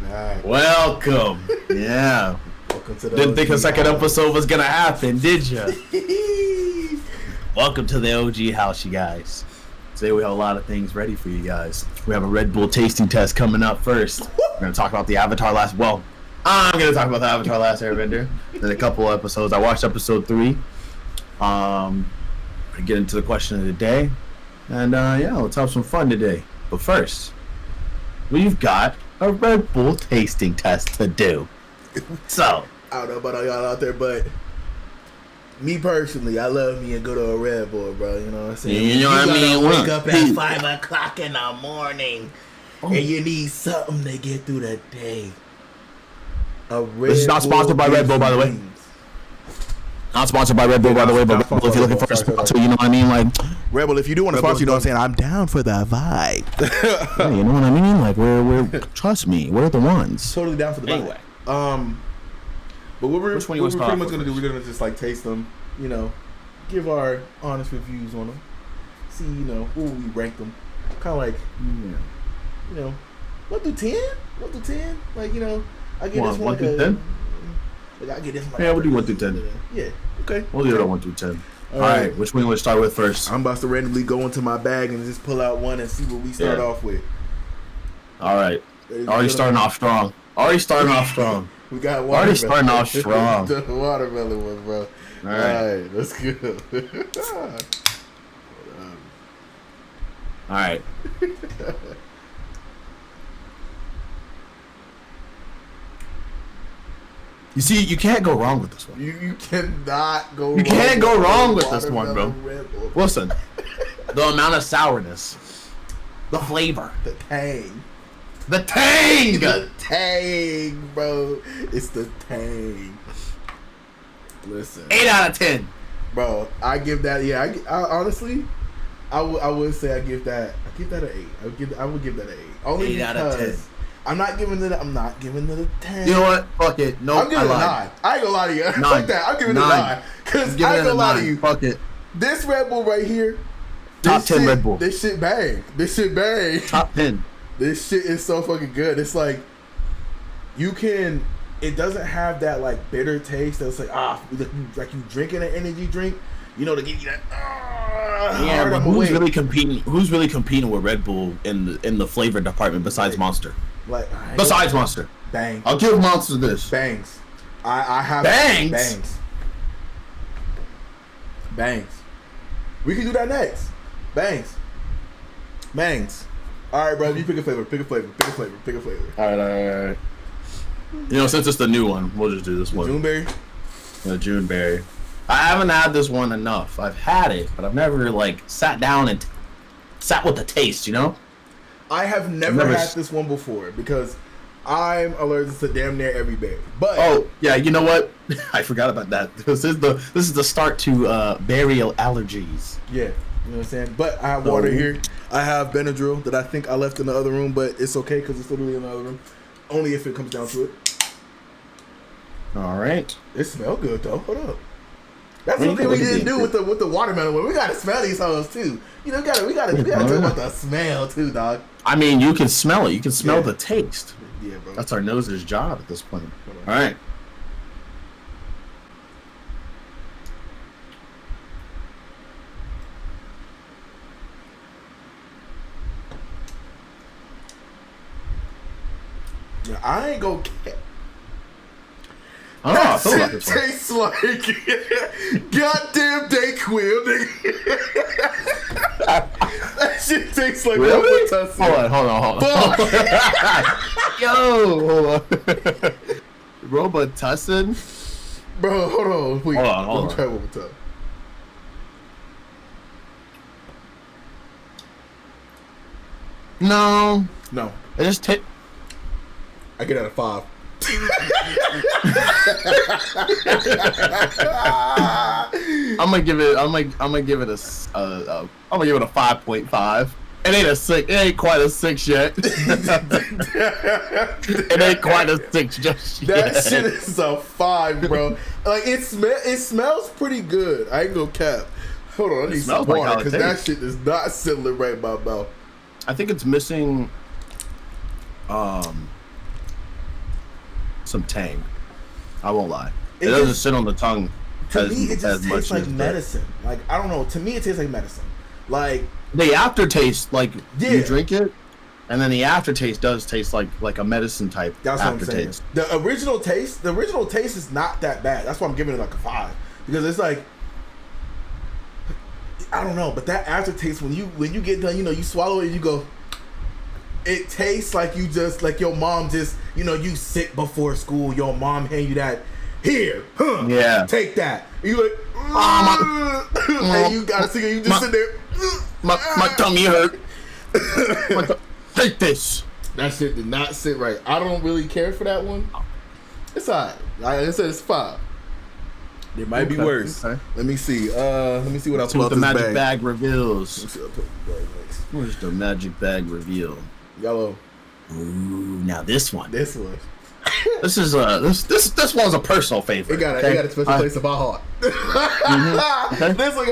back. Welcome. Yeah. Welcome to the Didn't think a OG second house. episode was gonna happen, did you? Welcome to the OG house, you guys. Today we have a lot of things ready for you guys. We have a Red Bull tasting test coming up first. We're gonna talk about the Avatar last. Well, I'm gonna talk about the Avatar Last Airbender. Then a couple episodes. I watched episode 3. Gonna get into the question of the day, and yeah, let's have some fun today. But first, we've got a Red Bull tasting test to do. So, I don't know about all y'all out there, but me personally, I love me a good old Red Bull, bro. You know what I'm saying? You know what I mean? Wake up at 5 o'clock in the morning, and you need something to get through the day. A Red This is not sponsored by Red Bull, by the way. Not sponsored by Red Bull, by the way, but Red Bull, if you're looking for a sponsor, you know what I mean? Like, Red Bull, if you do want to sponsor, you know what I'm saying? I'm down for the vibe. yeah, you know what I mean? Like, we're trust me, we're the ones. Totally down for the vibe. Anyway. But what we're Which one you want to pretty start much off gonna do, with? we're gonna just like taste them, you know, give our honest reviews on them, see, you know, who we rank them, kind of like, you know, 1 through 10, 1 through 10, like, you know, I get this one like 1 through 10? Like I get this one. Yeah, we'll do 1 through 10. Yeah, okay. We'll do it on 1 through 10. All right, which one you want to start with first? I'm about to randomly go into my bag and just pull out one and see what we start off with. All right, already starting off strong. We got watermelon. Already starting off strong. The watermelon one, bro. All right. Let's go. All right. You see, you can't go wrong with this one. You cannot go. You can't go wrong with this one, bro. watermelon Red Bull. Listen, the amount of sourness, the flavor, The tang. the tang. The tang, bro. It's the tang. Listen, 8 out of 10. bro. I give that. Yeah, I honestly, I would say I give that an 8. I would give that an 8. Only 8 out of 10. because I'm not giving it a 10. You know what? Fuck it. No, I'm giving it a 9. lied. I ain't gonna lie to you. 9. Fuck that. I'm giving it a 9. Cause Give I it ain't a gonna lie to 9. you. Fuck it. This Red Bull right here. Top this 10 shit- Red Bull. This shit bang. This shit bang. Top 10. This shit is so fucking good. It's like it doesn't have that like bitter taste that's like like you drinking an energy drink, you know, to give you that Yeah, hard but up who's away. really competing? Who's really competing with Red Bull in the flavor department besides Monster? Like Besides Monster, bang I'll give Monster this. bangs. I have Bangs? bangs. We can do that next. Bangs. All right, bro. You pick a flavor. All right. You know, since it's the new one, we'll just do this one. Juneberry. The Juneberry. I haven't had this one enough. I've had it, but I've never like sat down and sat with the taste. You know? I have never had this one before because I'm allergic to damn near every berry. But Oh yeah, you know what? I forgot about that. This is the start to berry allergies. yeah, you know what I'm saying. But I have water here. I have Benadryl that I think I left in the other room, but it's okay because it's literally in the other room. Only if it comes down to it. All right. It smells good though. Hold up. That's Well, one you thing can we look at didn't the do with the watermelon one. We gotta smell these hoes too. You know, we gotta talk about the smell too, dog. I mean, you can smell it. You can smell Yeah. the taste. Yeah, bro. That's our noser's job at this point. Hold All on. right. Yeah, I ain't gonna care. I don't know. I That feel about shit this one. tastes like goddamn Dayquil, nigga. That shit tastes like Really? Robitussin. Hold on. Fuck. Yo, hold on. Robitussin? Bro, hold on. Wait, Hold on. let me try it one more time. No. No, It just tastes. I get it out of 5. I'm gonna give it a 5.5. It ain't a 6. It ain't quite a 6 yet. It ain't quite a 6 just yet. That shit is a 5, bro. Like it smells pretty good. I ain't gonna cap. Hold on, I need some smells like water how it because that tastes. shit is not settling right in my mouth. I think it's missing some tang. I won't lie. It It doesn't just- sit on the tongue To as, me, it as just much tastes like as medicine. Like, I don't know. To me, it tastes like medicine. Like, the aftertaste. Like Yeah. you drink it, and then the aftertaste does taste like a medicine type that's what I'm saying. aftertaste. The original taste is not that bad. That's why I'm giving it like a 5 because it's like, I don't know, but that aftertaste when you get done, you swallow it and you go. It tastes like you just like your mom just you sick before school. Your mom hand you that here, huh? Yeah. Take that. And you like, and you gotta see it. You just sit there. My tummy hurt. Take this. That shit did not sit right. I don't really care for that one. It's alright. Like I said, it's 5. It might be worse. Okay. Let me see. Let me see what else. See what the this magic bag Let me reveals. see what I put in the bag next. Where's the magic bag reveal? Yellow. Ooh, now this one. This one. This is this one's a personal favorite. It got a special place in my heart. Okay. This one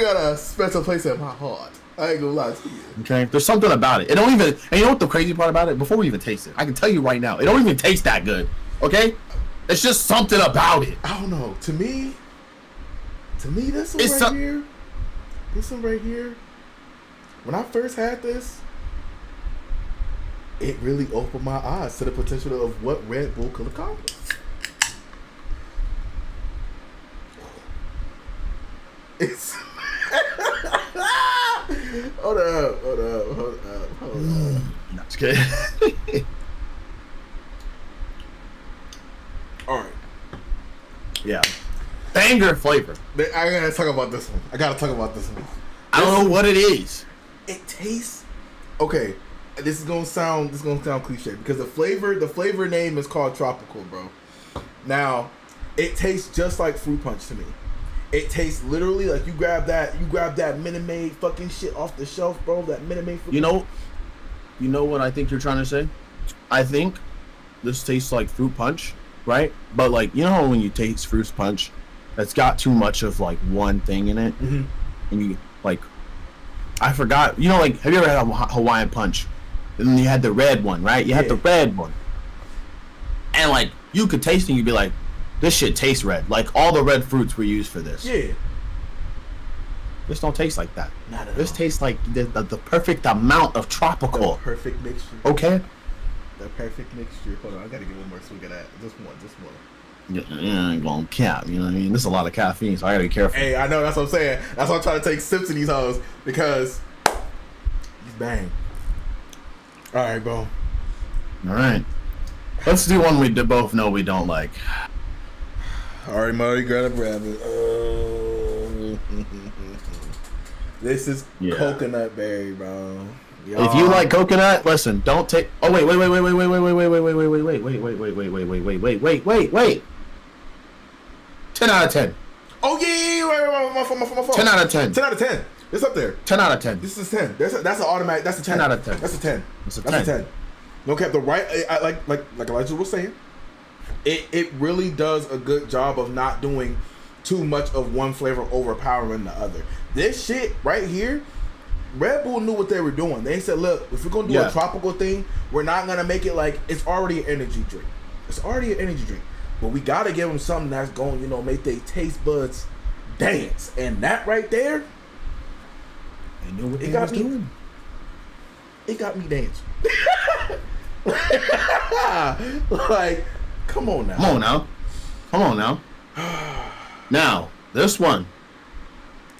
got a special place in my heart. I ain't gonna lie to you. Okay, there's something about it. It don't even. And you know what the crazy part about it? Before we even taste it, I can tell you right now, it don't even taste that good. Okay, it's just something about it. I don't know. To me, this one It's here. This one right here. When I first had this, it really opened my eyes to the potential of what Red Bull could accomplish. It's hold up. That's good. All right, Yeah, banger flavor. I gotta talk about this one. I don't know what it is. It tastes okay. This is gonna sound cliche because the flavor name is called tropical, bro. Now, it tastes just like fruit punch to me. It tastes literally like you grab that Minute Maid fucking shit off the shelf, bro. That Minute Maid. You know what I think you're trying to say? I think this tastes like fruit punch, right? But like, you know how when you taste fruit punch, it's got too much of like one thing in it, Mm-hmm. and you like, I forgot. You know, like, have you ever had a Hawaiian punch? And then you had the red one, right? You had the red one, and like you could taste it, and you'd be like, this shit tastes red. Like all the red fruits were used for this. Yeah. This don't taste like that. Not at This all. tastes like the perfect amount of The tropical. perfect mixture. Okay. The perfect mixture. Hold on, I gotta get one more swig of that. Just one. Yeah, I ain't gonna cap. You know what I mean? There's a lot of caffeine, so I gotta be careful. Hey, I know, that's what I'm saying. That's why I'm trying to take sips of these hoes because he's bang. All right, bro. All right. Let's do one we both know we don't like. All right, Marty, grab a rabbit. This is coconut berry, bro. If you like coconut, listen. Don't take. Oh wait. 10 out of 10. Oh yeah, right, my phone. 10 out of 10. 10 out of 10. It's up there. 10 out of 10. This is 10. That's an automatic. That's a 10. 10 out of 10. That's a 10. It's a That's 10. a 10. No cap. The right, like Elijah was saying, it really does a good job of not doing too much of one flavor overpowering the other. This shit right here, Red Bull knew what they were doing. They said, look, if we're gonna do a tropical thing, we're not gonna make it like it's already an energy drink. It's already an energy drink, but we gotta give them something that's going, make their taste buds dance. And that right there, They knew what It they got was me. doing. it got me dancing. Like, come on now. Come on now. Now, this one,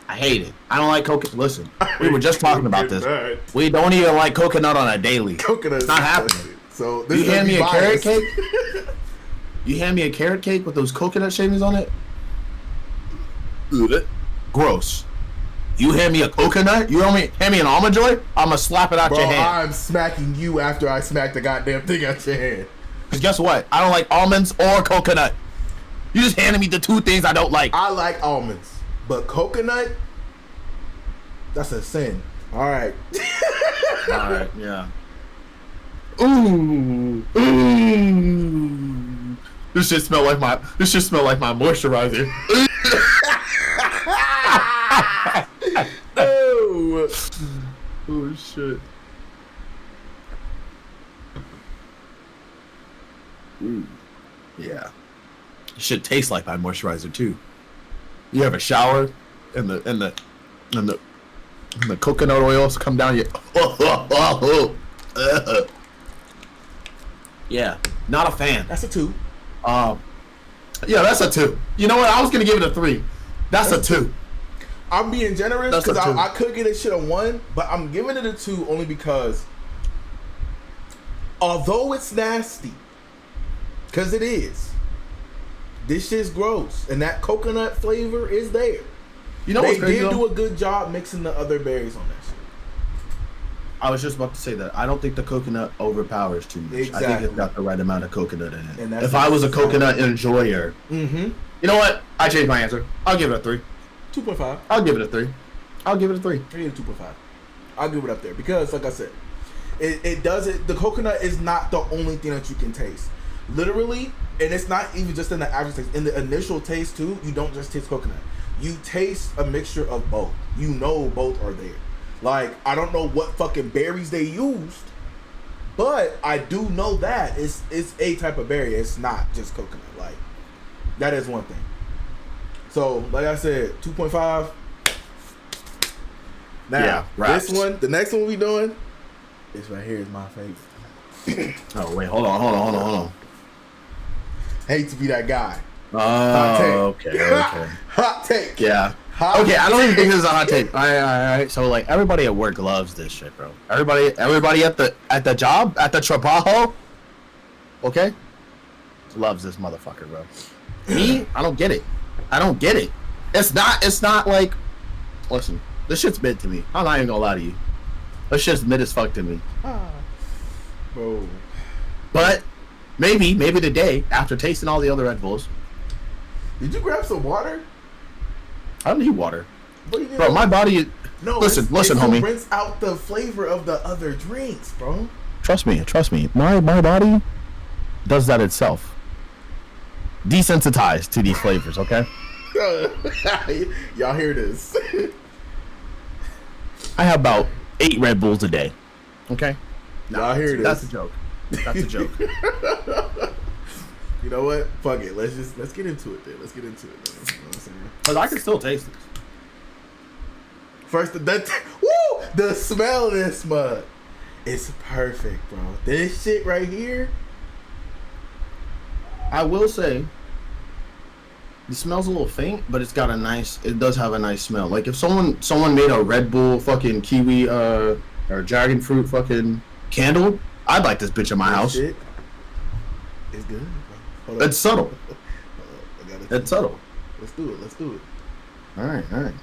I hate it. I don't like coconut. Listen, we were just talking about this. We don't even like coconut on a daily. Coconut. It's not happening. So this You is hand me a carrot biased. cake? You hand me a carrot cake with those coconut shavings on it? Ugh. Gross. You hand me a coconut? You hand me an almond joy? I'ma slap it out Bro, your hand. I'm smacking you after I smack the goddamn thing out your hand. Cause guess what? I don't like almonds or coconut. You just handed me the two things I don't like. I like almonds, but coconut, that's a sin. All right. All right, yeah. Ooh. This shit smell like my moisturizer. Oh. Oh shit. Yeah. It should taste like my moisturizer too. You have a shower and the coconut oils come down your Yeah. Not a fan. That's a 2. Yeah, that's a 2. You know what? I was gonna give it a 3. That's a 2. I'm being generous because I could get this shit a 1, but I'm giving it a 2 only because although it's nasty, because it is, this shit's gross, and that coconut flavor is there. You know what's crazy? They did do a good job mixing the other berries on that shit. I was just about to say that. I don't think the coconut overpowers too much. Exactly. I think it's got the right amount of coconut in it. And if I was a coconut enjoyer, you know what? I changed my answer. I'll give it a 3. 2.5. I'll give it a 3. I'll give it a 3. I give it a 2.5. I'll give it up there because, like I said, it doesn't. The coconut is not the only thing that you can taste. Literally, and it's not even just in the after taste. In the initial taste too, you don't just taste coconut. You taste a mixture of both. You know both are there. Like, I don't know what fucking berries they used, but I do know that it's a type of berry. It's not just coconut. Like, that is one thing. So, like I said, 2.5. Now, this one, the next one we doing, this right here is my favorite. Oh, wait, hold on. Hate to be that guy. Oh, okay. Hot take. Yeah. Okay, I don't even think this is a hot take. All right. So, like, everybody at work loves this shit, bro. Everybody at the job, at the trabajo, okay, loves this motherfucker, bro. Me, I don't get it. It's not like, listen, this shit's mid to me. I'm not even gonna lie to you. This shit's mid as fuck to me. Bro. But maybe today, after tasting all the other Red Bulls. Did you grab some water? I don't need water. Bro, my body. No, listen, homie. Rinse out the flavor of the other drinks, bro. Trust me. My body does that itself. Desensitized to these flavors, okay? Y'all hear this? I have about 8 Red Bulls a day. Okay? Y'all hear this? That's a joke. You know what? Fuck it. Let's get into it then. You know what I'm saying? Because I can still taste this. First, the smell of this mug is perfect, bro. This shit right here. I will say, it smells a little faint, but it does have a nice smell. Like if someone made a Red Bull fucking kiwi or dragon fruit fucking candle, I'd like this bitch in my house. Shit. It's good, bro. It's subtle. It's subtle. Let's do it. All right.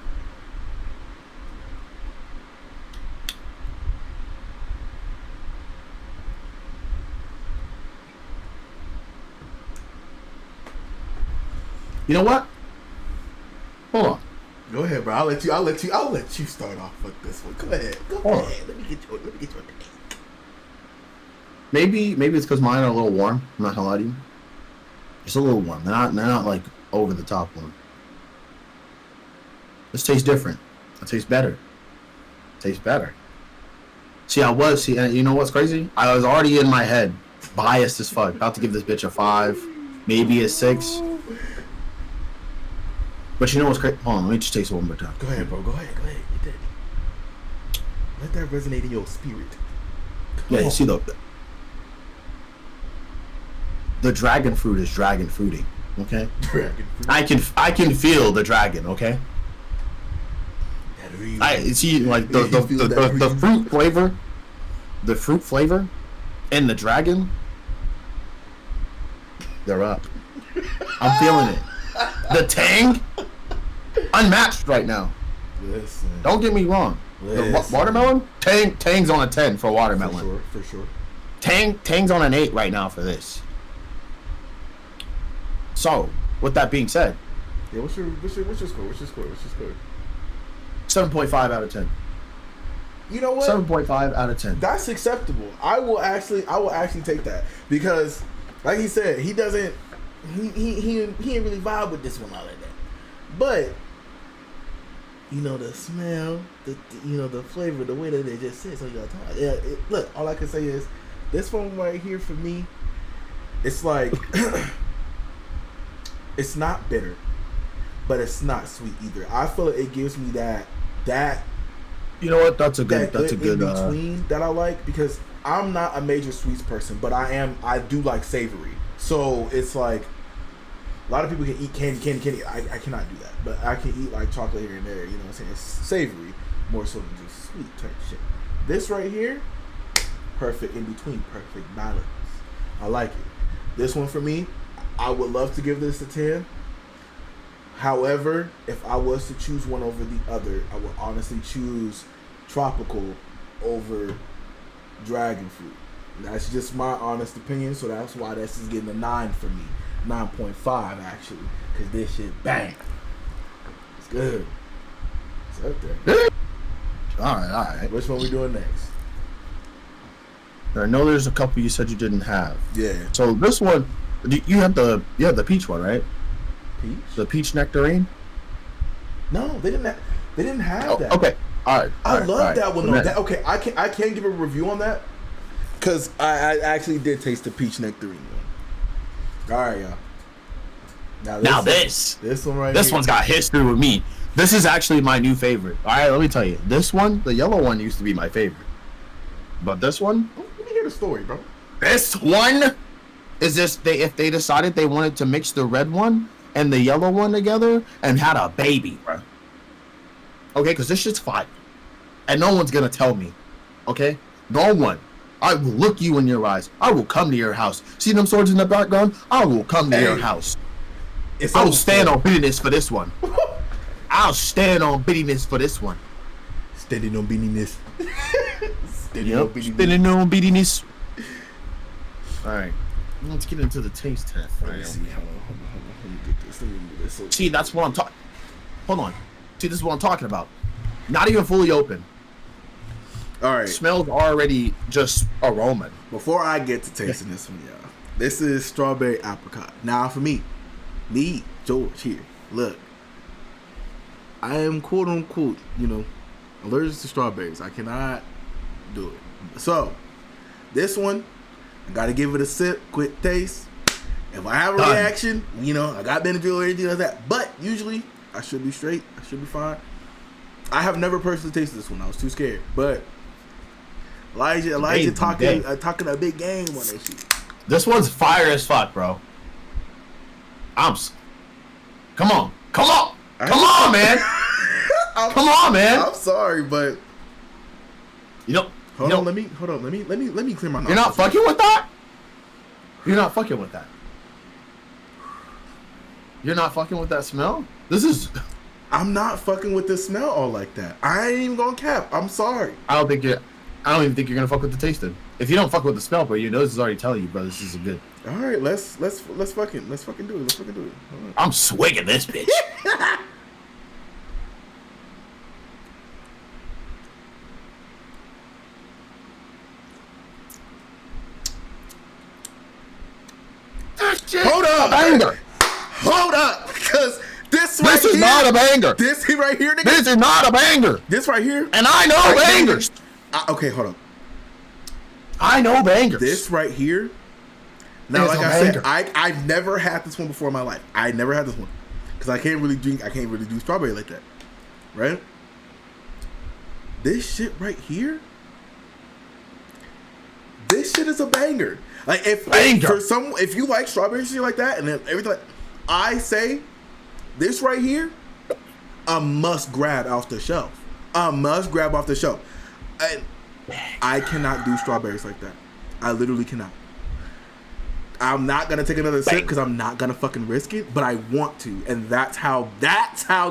You know what? Hold on. Go ahead, bro. I'll let you start off with this one. Go ahead. Let me get you a drink. Maybe it's because mine are a little warm. I'm not gonna lie to you. Just a little warm. They're not like over the top warm. This tastes different. It tastes better. See, you know what's crazy? I was already in my head, biased as fuck, about to give this bitch a 5, maybe a 6. But you know what's crazy? Hold on, let me just taste it one more time. Go ahead, bro. Go ahead. Get that. Let that resonate in your spirit. Yeah, you see the dragon fruit is dragon fruiting. Okay. Dragon fruit. I can feel the dragon. Okay. I see like the fruit flavor, and the dragon. They're up. I'm feeling it. The tang, unmatched right now. Listen. Don't get me wrong. The watermelon, tang's on a 10 for watermelon. For sure. Tang's on an 8 right now for this. So, with that being said, yeah, what's your score? 7.5 out of 10. You know what? 7.5 out of 10. That's acceptable. I will actually take that because, like he said, he doesn't. He ain't really vibe with this one all like that. But you know the smell, the flavor, the way that they just sit on your tongue. Yeah, look, all I can say is this one right here for me. It's like It's not bitter, but it's not sweet either. I feel it gives me that. You know what? That's a good in between that I like, because I'm not a major sweets person, but I do like savory. So it's like a lot of people can eat candy. I cannot do that, but I can eat like chocolate here and there. You know what I'm saying? It's savory more so than just sweet type shit. This right here, perfect in between, perfect balance. I like it. This one for me, I would love to give this a 10. However, if I was to choose one over the other, I would honestly choose tropical over dragon fruit. That's just my honest opinion, so that's why this is getting a 9 for me. 9.5 actually, because this shit bang. It's good. It's up there. All right. Which one we doing next? I know there's a couple you said you didn't have. Yeah. So this one, you have the peach one, right? Peach? The peach nectarine? No, they didn't have that. Okay. All right. I love that one though. Okay, I can't give a review on that because I actually did taste the peach nectarine one. All right, y'all. Now this one right here. This one's got history with me. This is actually my new favorite. All right, let me tell you. This one, the yellow one, used to be my favorite. But this one, let me hear the story, bro. This one is if they decided they wanted to mix the red one and the yellow one together and had a baby, bro. Okay, because this shit's fire. And no one's gonna tell me. Okay? No one. I will look you in your eyes. I will come to your house. See them swords in the background? I will come to your house. I will stand on bitterness for this one. I'll stand on bitterness for this one. Standing on bitterness. Standing on bitterness. Alright. Let's get into the taste test. Let me see. Hold on. Let me get this. See, that's what I'm talking. Hold on. See, this is what I'm talking about. Not even fully open. All right. Smells already just aroma. Before I get to tasting this one, y'all, this is strawberry apricot. Now, for me, George here, look, I am quote unquote, allergic to strawberries. I cannot do it. So, this one, I gotta give it a sip, quick taste. If I have a reaction, I got Benadryl or anything like that. But usually, I should be straight. I should be fine. I have never personally tasted this one. I was too scared. But Elijah talking a big game on that shit. This one's fire as fuck, bro. Come on, man. Come on, man. I'm sorry, but hold on. Let me clear my nose. You're not fucking with that. You're not fucking with that. You're not fucking with that smell. I'm not fucking with the smell all like that. I ain't even gonna cap. I'm sorry. I don't even think you're gonna fuck with the taste. If you don't fuck with the smell, bro, your nose is already telling you, bro, this isn't good. All right, let's fucking do it. Let's fucking do it. I'm swigging this bitch. Hold up, because this is not a banger. This right here, nigga. This is not a banger. This right here, and I know bangers. Okay, hold up. I know bangers. This right here. Now, like I said, I've never had this one before in my life. I never had this one because I can't really do strawberry like that, right? This shit right here. This shit is a banger. Like if you like strawberry shit like that and everything, I say this right here, a must grab off the shelf. I cannot do strawberries like that. I literally cannot. I'm not gonna take another sip because I'm not gonna fucking risk it, but I want to, and that's how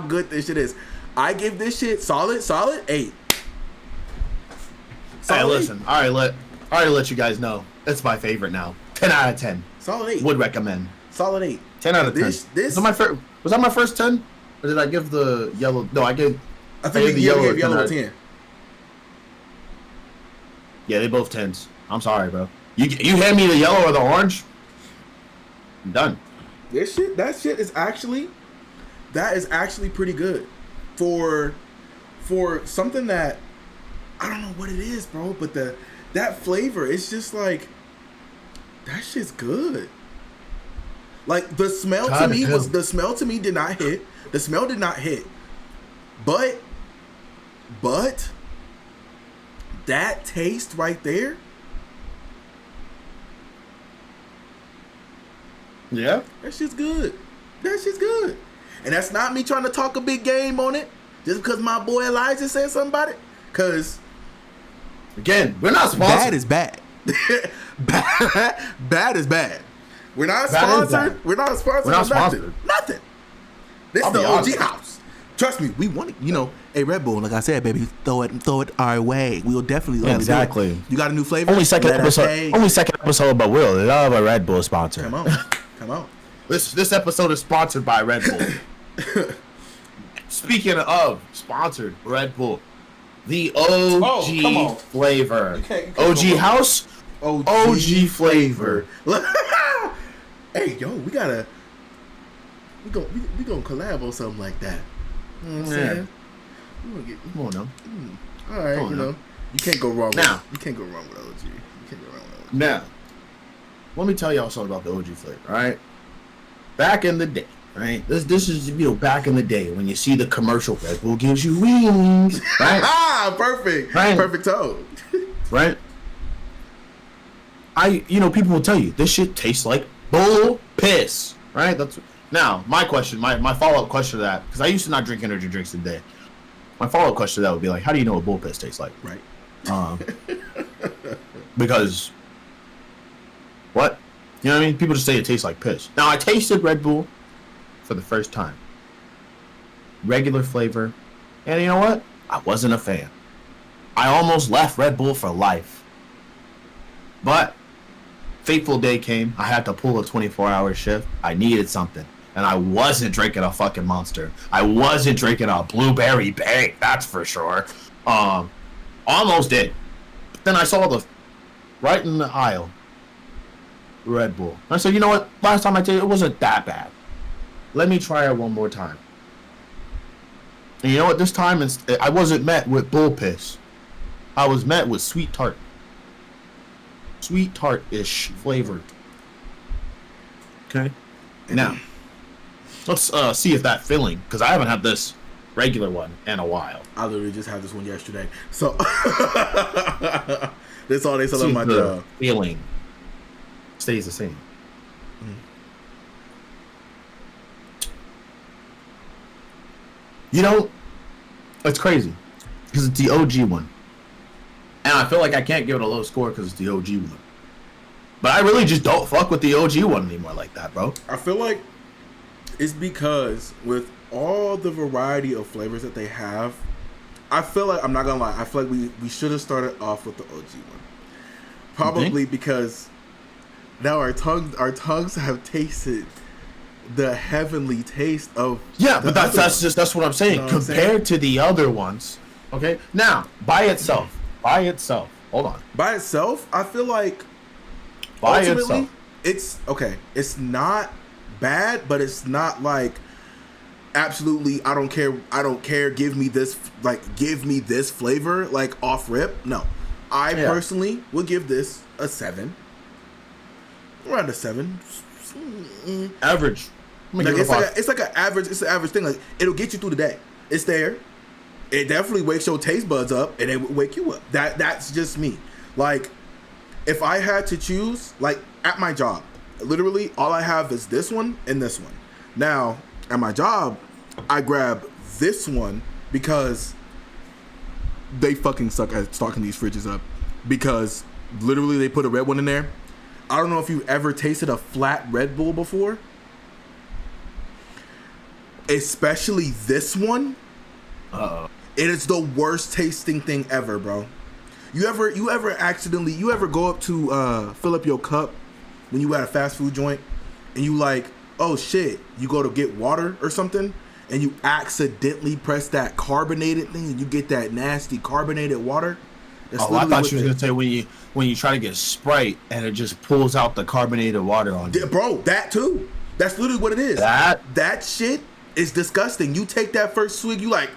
good this shit is. I give this shit solid 8. Hey, listen. I already let you guys know. It's my favorite now. 10 out of 10. Solid 8. Would recommend. Solid 8. 10 out of 10. Was that my first 10? Or did I give the yellow? No, I think the yellow gave yellow a 10. Yeah, they both 10s. I'm sorry, bro. You hand me the yellow or the orange, I'm done. That shit is actually pretty good for something that I don't know what it is, bro. But that flavor, it's just like that shit's good. Like the smell to me did not hit. The smell did not hit. But that taste right there. Yeah. That shit's good. That shit's good. And that's not me trying to talk a big game on it. Just because my boy Elijah said something about it. Because, again, we're not sponsored. Bad is bad. Bad is bad. We're not sponsored. We're not sponsored. We're not sponsored. Nothing. This is the OGHouse. Trust me, we want it. You know, hey, Red Bull, like I said, baby, throw it our way. We will definitely. Exactly. You got a new flavor? Only second episode, but we'll love a Red Bull sponsor. Come on. This episode is sponsored by Red Bull. Speaking of sponsored Red Bull, the OG flavor. OGHouse. OG flavor. Hey, yo, we gonna collab on something like that. You know what I'm saying? Come on now. All right, you know, you can't go wrong. Now, you can't go wrong with OG. You can't go wrong with OG. Now, let me tell y'all something about the OG flavor. All right, back in the day, right? This is back in the day when you see the commercial, Red Bull gives you wings, right? Perfect, right? Perfect tone, right? People will tell you this shit tastes like bull piss, right? That's now my question, my follow-up question to that, because I used to not drink energy drinks a day. My follow-up question to that would be like, how do you know what bull piss tastes like? Right. Because what? You know what I mean? People just say it tastes like piss. Now I tasted Red Bull for the first time. Regular flavor. And you know what? I wasn't a fan. I almost left Red Bull for life. But fateful day came. I had to pull a 24-hour shift. I needed something. And I wasn't drinking a fucking Monster. I wasn't drinking a Blueberry Bang, that's for sure. Almost did. But then I saw right in the aisle, Red Bull. I said, you know what? Last time I did it wasn't that bad. Let me try it one more time. And you know what? This time I wasn't met with bull piss. I was met with sweet tart. Sweet tart-ish flavored. Okay. Now, let's see if that filling, because I haven't had this regular one in a while. I literally just had this one yesterday. So that's all they sell on my job. Feeling stays the same. You know, it's crazy because it's the OG one. And I feel like I can't give it a low score because it's the OG one. But I really just don't fuck with the OG one anymore like that, bro. I feel like it's because with all the variety of flavors that they have, I feel like, I'm not gonna lie, I feel like we should have started off with the OG one. Probably because now our tongues have tasted the heavenly taste of but that's what I'm saying. You know compared to the other ones, okay? Now, by itself, hold on. By itself, I feel like it's okay. It's not bad, but it's not like absolutely I don't care, give me this flavor like off rip. No. I personally would give this a 7. Around a 7. Average. Like it's an average thing. Like it'll get you through the day. It's there. It definitely wakes your taste buds up, and it will wake you up. That's just me. Like if I had to choose, like at my job, literally all I have is this one and this one. Now at my job, I grab this one because they fucking suck at stocking these fridges up. Because literally they put a red one in there. I don't know if you've ever tasted a flat Red Bull before. Especially this one. Uh-oh. It is the worst tasting thing ever, bro. You ever go up to fill up your cup when you at a fast food joint and you like, oh shit, you go to get water or something and you accidentally press that carbonated thing and you get that nasty carbonated water? I thought you were gonna say when you try to get Sprite and it just pulls out the carbonated water on you. Bro, that too. That's literally what it is. That shit is disgusting. You take that first swig, you like.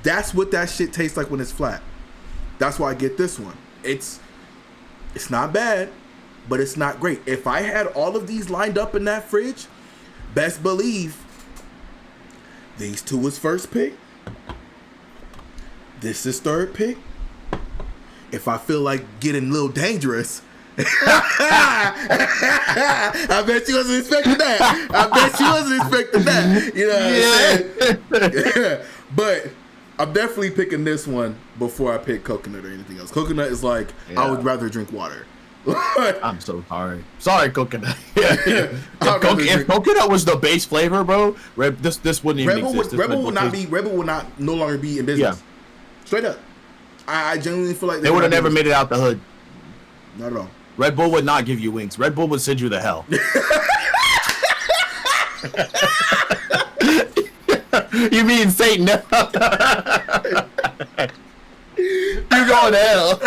That's what that shit tastes like when it's flat. That's why I get this one. It's not bad. but it's not great. If I had all of these lined up in that fridge, best believe these two is first pick. This is third pick. If I feel like getting a little dangerous, I bet you wasn't expecting that. You know what I'm saying? But I'm definitely picking this one before I pick coconut or anything else. Coconut is like, I would rather drink water. I'm so sorry. Sorry, coconut. If coconut was the base flavor, bro, this wouldn't even exist. Rebel would no longer be in business. Yeah. Straight up. I genuinely feel like they would have never made it out the hood. Not at all. Red Bull would not give you wings. Red Bull would send you to hell. You mean Satan? You're going to hell.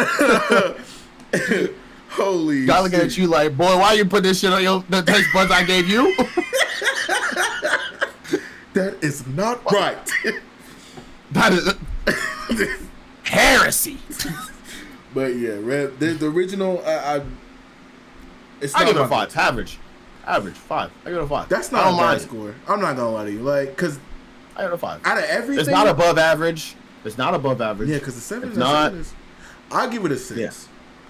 Holy God looking at you like, boy, why you put this shit on the taste buds I gave you? That is not right. That is heresy. But yeah, the original, it's I give it a 5. It's average. Average 5. I give it a 5. That's not a bad score. I'm not gonna lie to you, like, cause I give it a 5. Out of everything, it's not above average. It's not above average. Yeah, cause the 7 is not. I'll give it a 6. Yeah.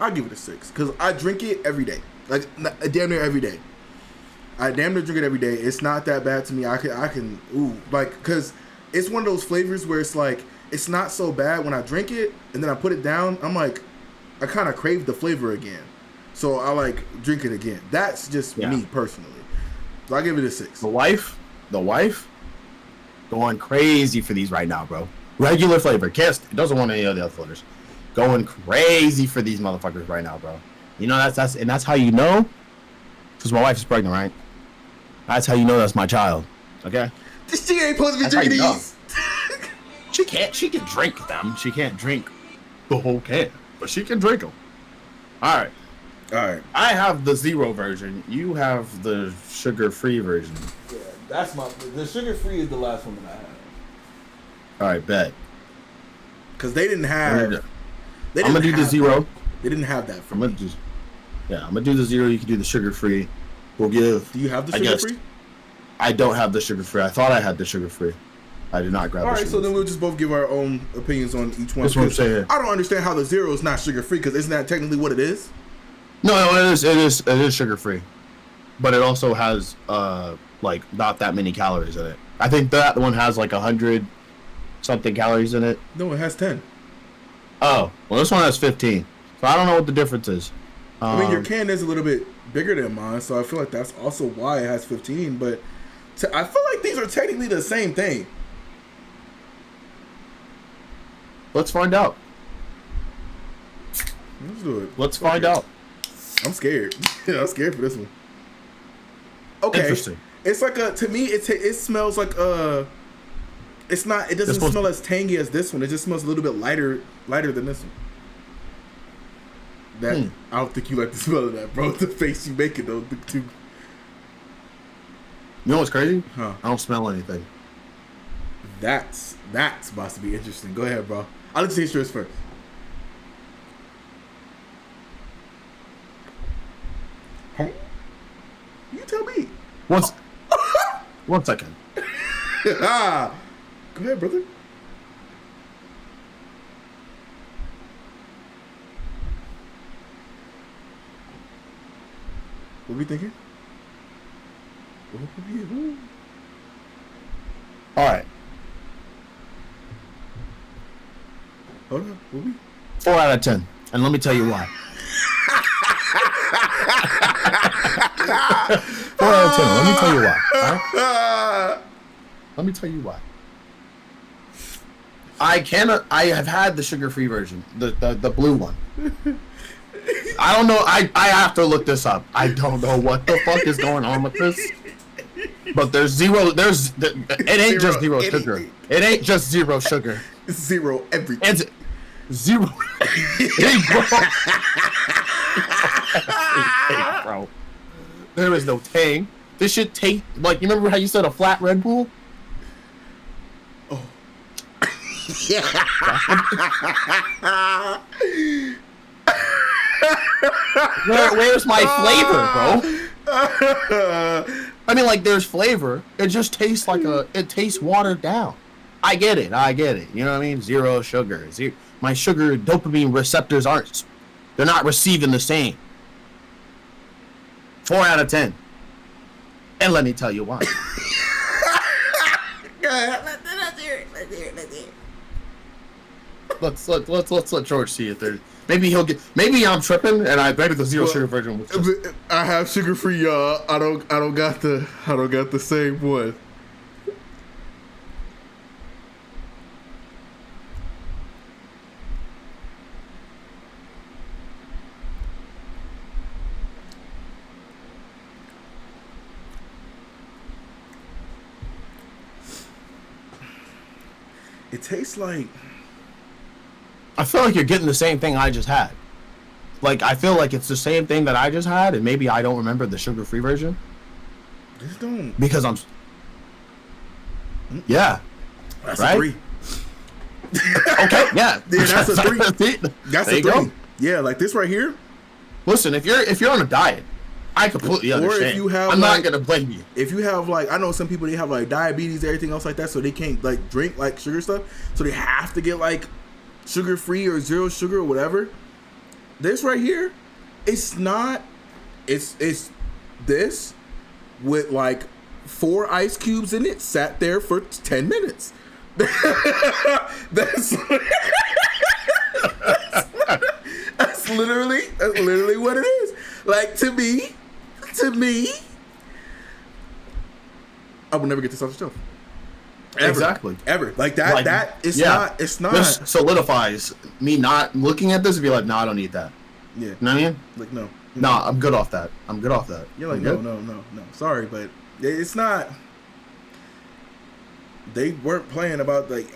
I'll give it a 6 because I drink it every day, like damn near every day. I damn near drink it every day. It's not that bad to me. I can because it's one of those flavors where it's like it's not so bad when I drink it and then I put it down. I'm like, I kind of crave the flavor again, so I like drink it again. That's just me personally. So I give it a 6. The wife, going crazy for these right now, bro. Regular flavor, it doesn't want any of the other flavors. Going crazy for these motherfuckers right now, bro. You know that's how you know, because my wife is pregnant, right? That's how you know that's my child. Okay. This shit ain't supposed to be drinking these. She can drink them. She can't drink the whole can, but she can drink them. All right. I have the 0 version. You have the sugar-free version. Yeah, that's the sugar-free is the last one that I have. All right, bet. Because they didn't have. I'm gonna do the 0. They didn't have that for me. I'm gonna do the 0. You can do the sugar-free. We'll give. Do you have the sugar-free? I don't have the sugar-free. I thought I had the sugar-free. I did not grab. All right, so then we'll just both give our own opinions on each one. That's what I'm saying. I don't understand how the 0 is not sugar-free because isn't that technically what it is? No, it is sugar-free, but it also has like not that many calories in it. I think that one has like 100 something calories in it. No, it has 10. Oh, well, this one has 15. So I don't know what the difference is. I mean, your can is a little bit bigger than mine, so I feel like that's also why it has 15. But I feel like these are technically the same thing. Let's find out. Let's do it. Let's find out. I'm scared. I'm scared for this one. Okay. Interesting. It's like to me, it smells like it's not. It doesn't smell as tangy as this one. It just smells a little bit lighter than this one. I don't think you like the smell of that, bro. The face you make it though. You know what's crazy? Huh? I don't smell anything. That's about to be interesting. Go ahead, bro. I'll let you taste yours first. Huh? You tell me. One second. Go ahead, brother. What we thinking? All right. Hold on. What we? 4 out of 10. And let me tell you why. 4 out of 10. Let me tell you why. All right? Let me tell you why. I have had the sugar-free version, the blue one. I don't know. I have to look this up. I don't know what the fuck is going on with this. But it ain't just zero sugar. It ain't just zero sugar. It's 0 everything. It's 0. Bro. There is no tang. This should taste like, you remember how you said a flat Red Bull? Oh. Where's my flavor, bro? I mean, like, there's flavor. It just tastes like it tastes watered down. I get it. You know what I mean? Zero sugar. My sugar dopamine receptors they're not receiving the same. 4 out of 10. And let me tell you why. Let's hear it. Let's let George see it there. Maybe I'm tripping, and maybe the zero sugar version was just... I have sugar free, y'all. I don't got the same one. It tastes like... I feel like you're getting the same thing I just had. Like, I feel like it's the same thing that I just had, and maybe I don't remember the sugar-free version. Just don't... Because I'm... Yeah. That's right? a 3. Okay, yeah. Yeah, that's a 3. That's there a 3. you go. Yeah, like this right here. Listen, if you're on a diet, I completely understand. Or if you have, I'm not gonna blame you. If you have, like, I know some people, they have like diabetes, everything else like that, so they can't like drink like sugar stuff, so they have to get like sugar free or zero sugar or whatever. This right here, it's not. It's this with like 4 ice cubes in it, sat there for 10 minutes. That's literally what it is. Like, to me, I will never get this off the shelf. Ever. Exactly. Ever. Like that. Like, that it's yeah. not. It's not. This solidifies me not looking at this and be like, no, I don't need that. Yeah. You know what I mean? Like, no. No, I'm good off that. You're like, no. Sorry, but it's not. They weren't playing about like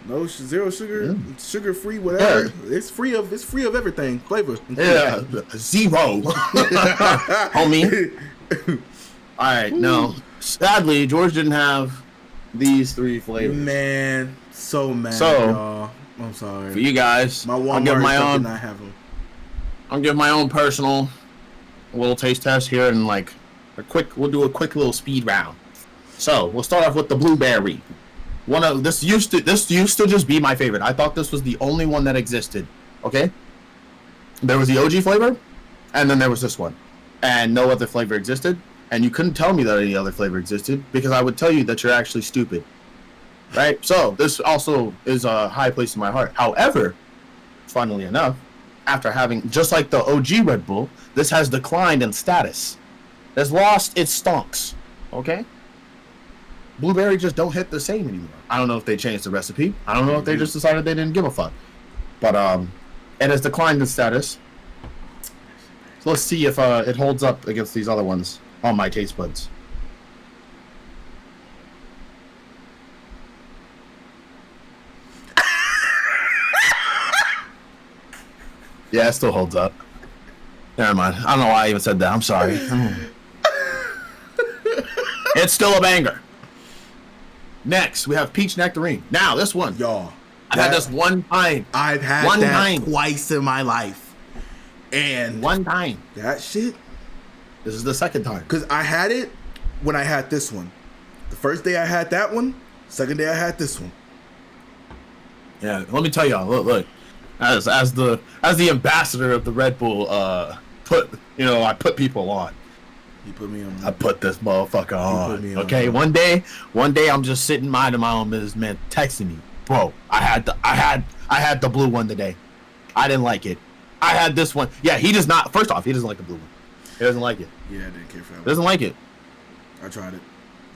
no zero sugar, sugar free, whatever. Yeah. It's free of everything, flavor. Yeah, zero, homie. All right, no. Sadly, George didn't have these 3 flavors. Man, so mad. So, y'all. I'm sorry for you guys. My Walmart did not have them. I'll give my own personal little taste test here, and like we'll do a quick little speed round. So we'll start off with the blueberry. This used to just be my favorite. I thought this was the only one that existed. Okay, there was the OG flavor, and then there was this one, and no other flavor existed. And you couldn't tell me that any other flavor existed because I would tell you that you're actually stupid, right? So this also is a high place in my heart. However, funnily enough, after having just like the OG Red Bull, this has declined in status. It's lost its stonks. Okay. Blueberry just don't hit the same anymore. I don't know if they changed the recipe. I don't know if they just decided they didn't give a fuck. But it has declined in status. So let's see if it holds up against these other ones on my taste buds. Yeah, it still holds up. Never mind. I don't know why I even said that. I'm sorry. It's still a banger. Next, we have peach nectarine. Now, this one. Y'all. I've had this one time. I've had that twice in my life. And one time. That shit. This is the second time. Because I had it when I had this one. The first day I had that one. Second day I had this one. Yeah, let me tell y'all. Look. As the ambassador of the Red Bull, I put people on. You put me on. I put this motherfucker on. Okay, one day I'm just sitting minding my own business, man, texting me, bro. I had the blue one today. I didn't like it. I had this one. Yeah, he does not. First off, he doesn't like the blue one. He doesn't like it. Yeah, I didn't care for that. He doesn't like it. I tried it.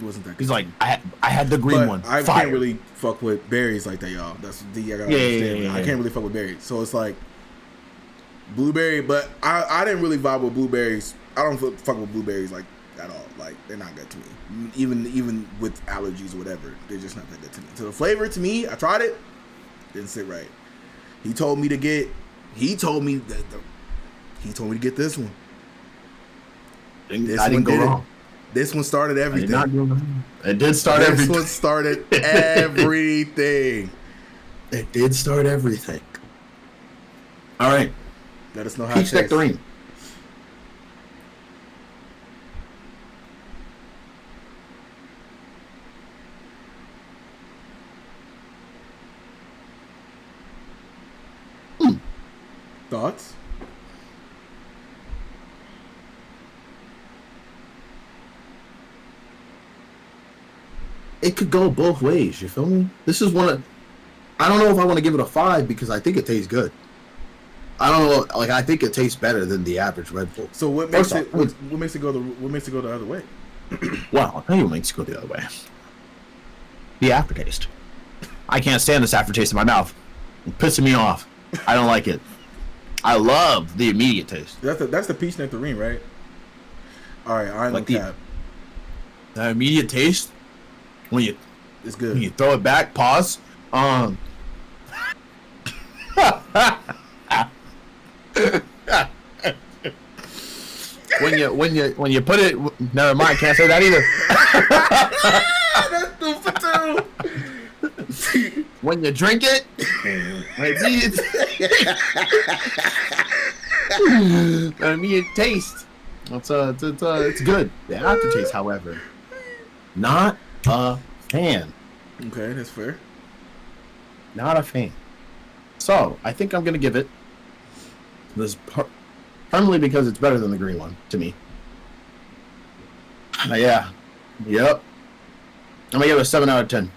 It wasn't that good. He's like, I had the green one. I can't really fuck with berries like that, y'all. That's the I gotta understand. Yeah. I can't really fuck with berries. So it's like blueberry, but I didn't really vibe with blueberries. I don't fuck with blueberries like at all. Like, they're not good to me. Even with allergies or whatever, they're just not that good to me. So the flavor to me, I tried it, didn't sit right. He told me to get this one. I didn't go wrong. This one started everything. It did start everything. This one started everything. It did start everything. All right. Let us know how Peach it tastes. nectarine. Thoughts? It could go both ways. You feel me? This is one of. I don't know if I want to give it a 5 because I think it tastes good. I don't know. Like I think it tastes better than the average Red Bull. So what makes it? What makes it go the other way? Well, I'll tell you what makes it go the other way. The aftertaste. I can't stand this aftertaste in my mouth. It's pissing me off. I don't like it. I love the immediate taste. That's the peach nectarine, right? All right, I like the immediate taste when you it's good. When you throw it back, pause. when you put it, never mind. Can't say that either. That's stupid too. When you drink it, immediate taste. It's good. The aftertaste, however, not a fan. Okay, that's fair. Not a fan. So I think I'm gonna give it this primarily because it's better than the green one to me. Yeah. Yep. I'm gonna give it a 7 out of 10.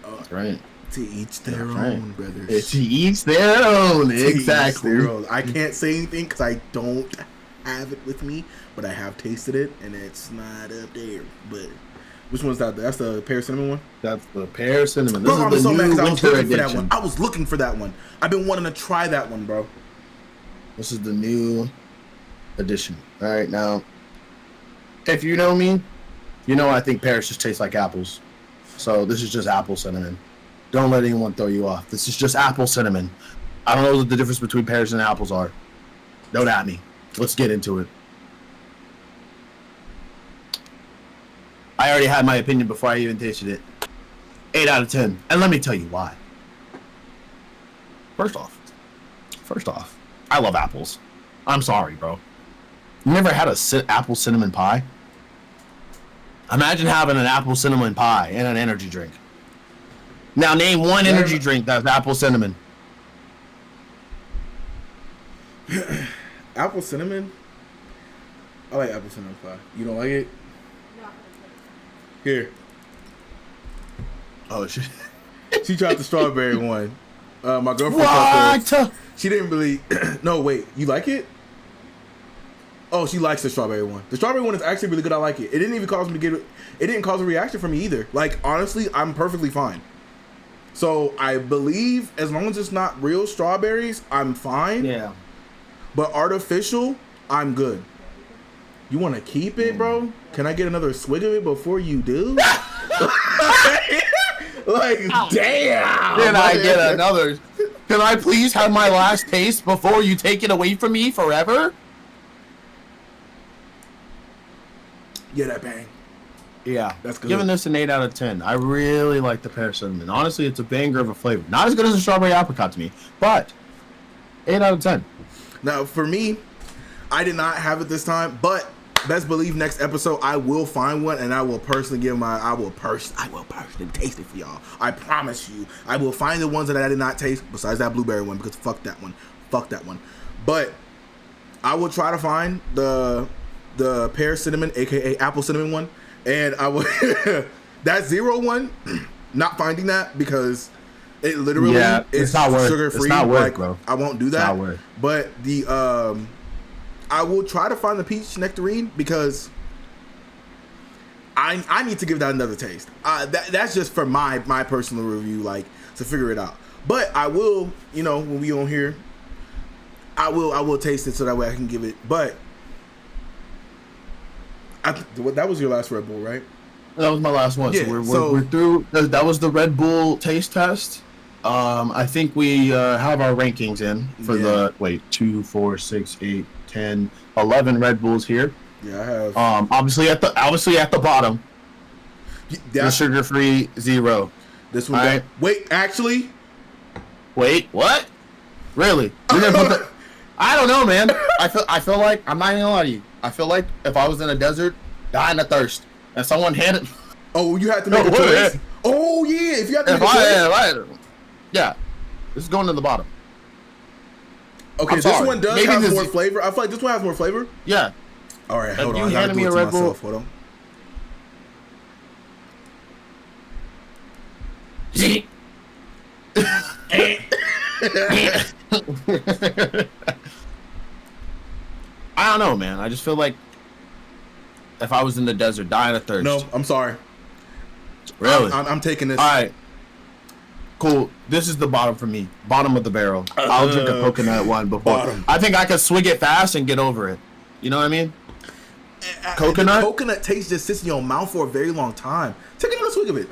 That's right. To each their own, brothers. To each their own. Exactly. Each their own. I can't say anything because I don't have it with me, but I have tasted it, and it's not up there. But which one's that? That's the pear cinnamon one? That's the pear cinnamon. This bro, is the new winter edition. For that one. I was looking for that one. I've been wanting to try that one, bro. This is the new edition. All right, now, if you know me, you know I think pears just taste like apples. So this is just apple cinnamon. Don't let anyone throw you off. This is just apple cinnamon. I don't know what the difference between pears and apples are. Don't at me. Let's get into it. I already had my opinion before I even tasted it. 8 out of 10. And let me tell you why. First off, I love apples. I'm sorry, bro. You never had a apple cinnamon pie? Imagine having an apple cinnamon pie and an energy drink. Now name one energy drink that's apple cinnamon. Apple cinnamon? I like apple cinnamon pie. You don't like it? No. Here. Oh shit. She tried the strawberry one. My girlfriend tried What? She didn't really. No, wait. You like it? Oh, she likes the strawberry one. The strawberry one is actually really good. I like it. It didn't even cause me to get it. It didn't cause a reaction for me either. Like, honestly, I'm perfectly fine. So I believe as long as it's not real strawberries, I'm fine. Yeah. But artificial, I'm good. You want to keep it, bro? Can I get another swig of it before you do? Like, damn. Can I get another? Can I please have my last taste before you take it away from me forever? Yeah, that bang. Yeah, that's good. Giving this an 8 out of 10. I really like the pear cinnamon. Honestly, it's a banger of a flavor. Not as good as a strawberry apricot to me, but 8 out of 10. Now, for me, I did not have it this time, but best believe next episode I will find one and I will personally give I will personally taste it for y'all. I promise you. I will find the ones that I did not taste besides that blueberry one because fuck that one. But I will try to find the pear cinnamon, aka apple cinnamon one, and I will that 0 one, not finding that because it literally is sugar free. It's not worth, like, bro. I won't do that. But the I will try to find the peach nectarine because I need to give that another taste. That's just for my personal review, like to figure it out. But I will, when we on here, I will taste it so that way I can give it. But that was your last Red Bull, right? That was my last one. Yeah, so we're through. That was the Red Bull taste test. I think we have our rankings in for the 2, 4, 6, 8, 10, 11 Red Bulls here. Yeah, I have. Obviously at the bottom, the sugar-free 0. This one. Right. Wait, actually. Wait, what? Really? You didn't put the... I don't know, man. I feel like, I'm not even gonna lie to you. I feel like if I was in a desert, dying of thirst, and someone handed... Oh, you had to make a choice? Oh, yeah. If you had to make a choice. Yeah. This is going to the bottom. Okay, this one does have more flavor. I feel like this one has more flavor. Yeah. All right, hold on. You handed me a Red Bull. Hold on. I don't know, man. I just feel like if I was in the desert dying of thirst. No, I'm sorry. Really? I'm taking this. All right. Cool. This is the bottom for me. Bottom of the barrel. I'll drink a coconut one before. Bottom. I think I could swig it fast and get over it. You know what I mean? Coconut? The coconut taste just sits in your mouth for a very long time. Take another swig of it.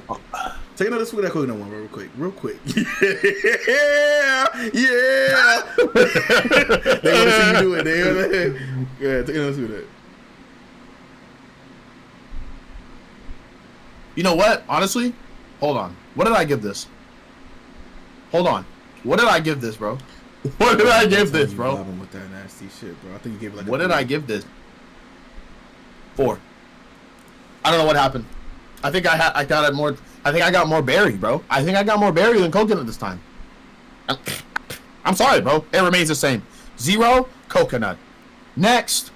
Take another swig of that coconut one real quick. Real quick. Yeah. Yeah. They want to see you do it. Yeah, take another swig of that. You know what? Honestly, hold on. What did I give this? Hold on. What did I give this, bro? What did I give this, bro? With that nasty shit, bro. I think you gave it like. What did I give this? 4. I don't know what happened. I think I got it more. I think I got more berry, bro. I think I got more berry than coconut this time. I'm sorry, bro. It remains the same. 0 coconut. Next.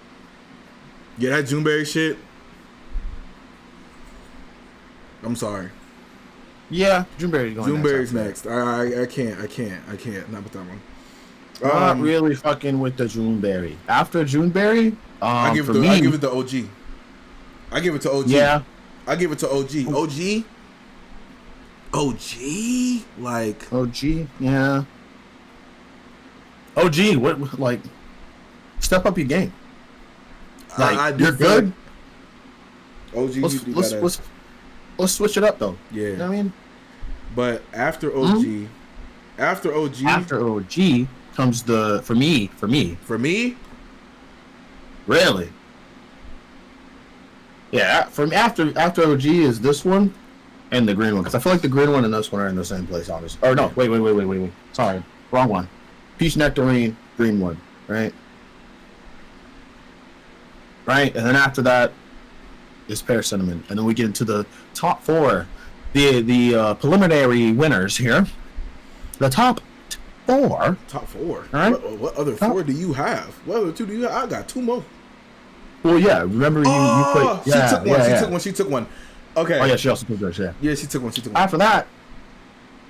Yeah, that Juneberry shit. I'm sorry. Yeah, Juneberry's going Juneberry's next. I can't. Not with that one. Not really fucking with the Juneberry. After Juneberry, I give it the OG. I give it to OG. Yeah. I give it to OG. OG? Like... OG, yeah. OG, what, like... Step up your game. Like, you're good? OG, let's switch it up, though. Yeah. You know what I mean? But after OG... After OG comes the... For me? Really? Yeah, from after OG is this one and the green one, because I feel like the green one and this one are in the same place, obviously. Or no, wait. Sorry, wrong one. Peach nectarine, green one, right? Right, and then after that is pear cinnamon, and then we get into the top 4, the preliminary winners here. The top 4. Top 4. All right. What other 4 do you have? What other 2 do you have? I got 2 more. Well, yeah. Remember you played. Yeah, She took one. Okay. Oh yeah, she also took hers. Yeah. Yeah, she took one. After that,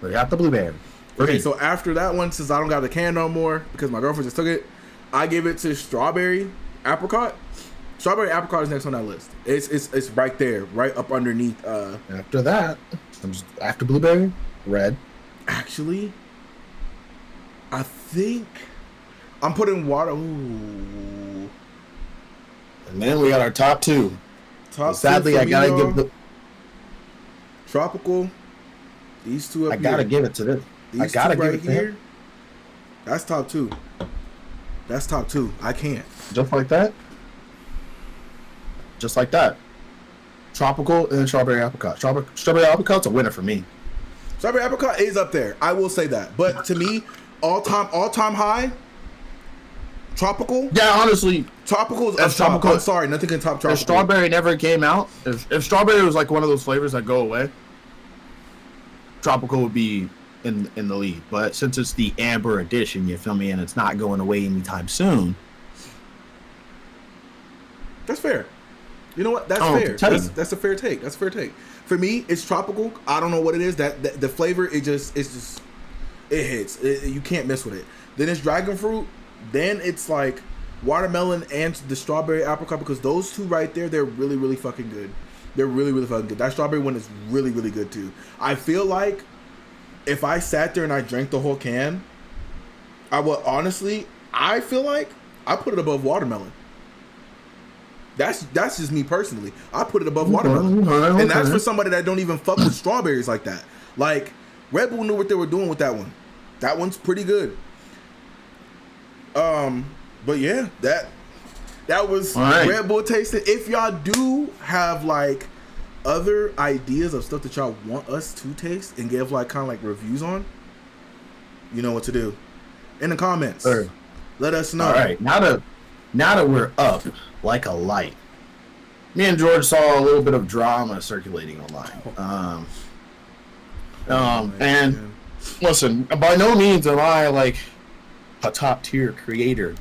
we got the blueberry. Okay, so after that one, since I don't got the can no more because my girlfriend just took it, I give it to strawberry apricot. Strawberry apricot is next on that list. It's right there, right up underneath. After that, after blueberry, red. Actually, I think I'm putting water. Ooh. And then we got our top 2. Sadly, I gotta give the tropical. These 2 up here. I gotta give it to this. These I gotta 2 give right it to here. him. That's top 2. That's top 2. I can't. Just like that. Just like that. Tropical and then strawberry apricot. Strawberry apricot's a winner for me. Strawberry apricot is up there. I will say that. But to me, all time high. Tropical? Yeah, honestly. Tropical is tropical. I'm sorry, nothing can top tropical. If strawberry never came out, if strawberry was like one of those flavors that go away, tropical would be in the lead. But since it's the amber edition, you feel me, and it's not going away anytime soon. That's fair. You know what? That's fair. That's a fair take. That's a fair take. For me, it's tropical. I don't know what it is. That the flavor, it hits. You can't mess with it. Then it's dragon fruit. Then it's like watermelon and the strawberry apricot, because those 2 right there, they're really, really fucking good. They're really, really fucking good. That strawberry one is really, really good too. I feel like if I sat there and I drank the whole can, I would honestly, I feel like I put it above watermelon. That's just me personally. I put it above watermelon. Okay. And that's for somebody that don't even fuck with strawberries like that. Like, Red Bull knew what they were doing with that one. That one's pretty good. But yeah, that was right. Red Bull tasting. If y'all do have like other ideas of stuff that y'all want us to taste and give like kind of like reviews on, you know what to do. In the comments, let us know. All right, now that we're up like a light, me and George saw a little bit of drama circulating online. And listen, by no means am I like a top tier creator.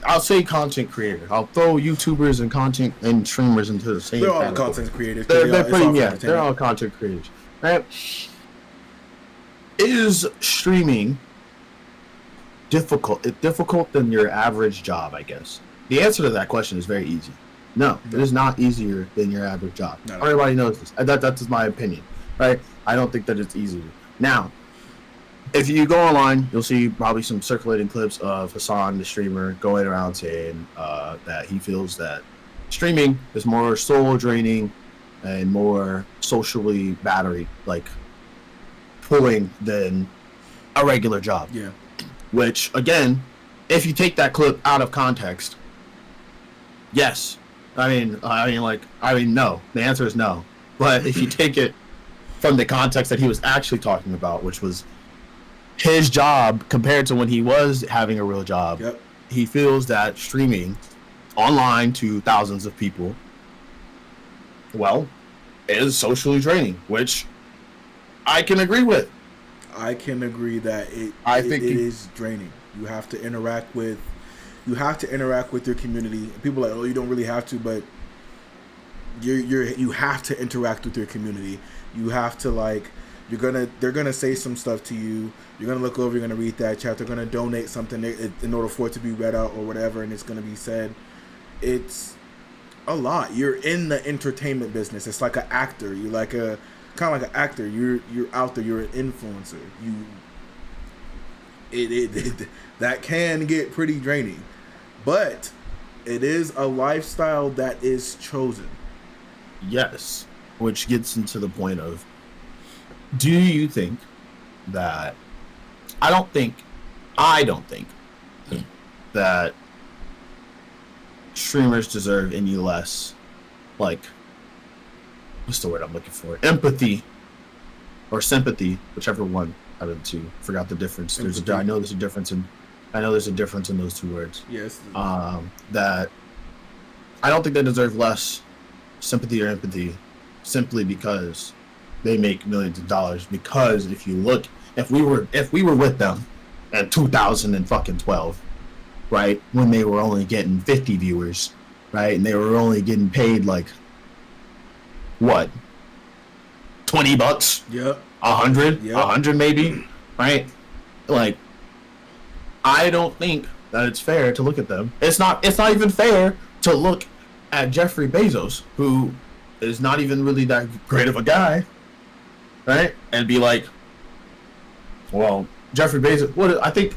I'll say content creator. I'll throw YouTubers and content and streamers into the same. They're all content creators. They're all content creators. Right? Is streaming difficult than your average job? I guess the answer to that question is very easy. No, it is not easier than your average job. No. Everybody knows this. That's my opinion, right? I don't think that it's easier. Now, if you go online, you'll see probably some circulating clips of Hassan, the streamer, going around saying that he feels that streaming is more soul draining and more socially pulling than a regular job. Yeah. Which, again, if you take that clip out of context, yes. I mean, no. The answer is no. But if you take it from the context that he was actually talking about, which was his job compared to when he was having a real job, yep. He feels that streaming online to thousands of people, is socially draining, which I can agree with. I can agree that it is draining. You have to interact with your community. People are like, oh, you don't really have to, but you have to interact with your community. You have to they're gonna say some stuff to you. You're gonna look over. You're gonna read that chat. They're gonna donate something in order for it to be read out or whatever, and it's gonna be said. It's a lot. You're in the entertainment business. It's like an actor. You're like kind of like an actor. You're out there. You're an influencer. That can get pretty draining, but it is a lifestyle that is chosen. Yes, which gets into the point of, do you think that I don't think that streamers deserve any less, what's the word I'm looking for? Empathy or sympathy, whichever one out of the two. Forgot the difference. I know there's a difference in those two words. Yes. That I don't think they deserve less sympathy or empathy simply because they make millions of dollars. Because if we were with them in 2012, right, when they were only getting 50 viewers, right, and they were only getting paid what, $20? Yep. 100? Yep. 100 maybe, right? I don't think that it's fair to look at them. It's not even fair to look at Jeffrey Bezos, who is not even really that great of a guy, right? And be like, well, Jeffrey Bezos. I think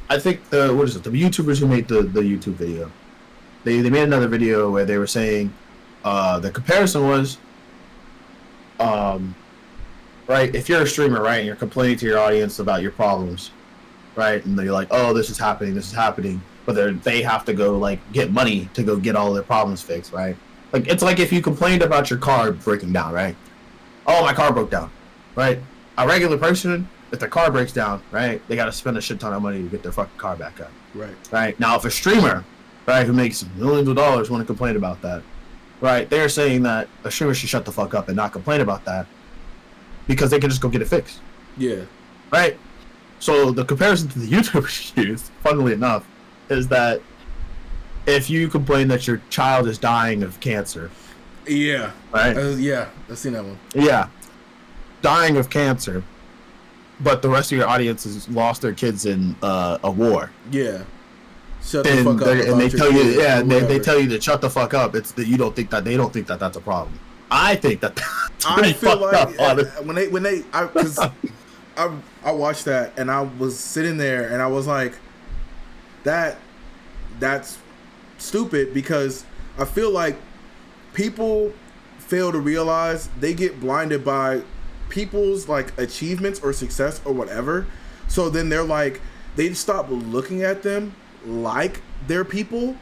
the YouTubers who made the YouTube video, they made another video where they were saying, the comparison was, right, if you're a streamer, right, and you're complaining to your audience about your problems, right, and they're like, oh, this is happening, but they have to go get money to go get all their problems fixed, right? It's like if you complained about your car breaking down, right? Oh, my car broke down, right? A regular person, if their car breaks down, right, they got to spend a shit ton of money to get their fucking car back up. Right. Now, if a streamer, right, who makes millions of dollars want to complain about that, right, they're saying that a streamer should shut the fuck up and not complain about that because they can just go get it fixed. Yeah. Right? So the comparison to the YouTubers used, funnily enough, is that if you complain that your child is dying of cancer. Yeah. Right? Yeah, I've seen that one. Yeah. Dying of cancer, but the rest of your audience has lost their kids in a war. Yeah. Shut the fuck up. And they tell you, they tell you to shut the fuck up. It's that they don't think that that's a problem. I think that that's pretty fucked up. I watched that and I was sitting there and I was like, that's stupid, because I feel like people fail to realize they get blinded by people's achievements or success or whatever. So then they stop looking at them like they're people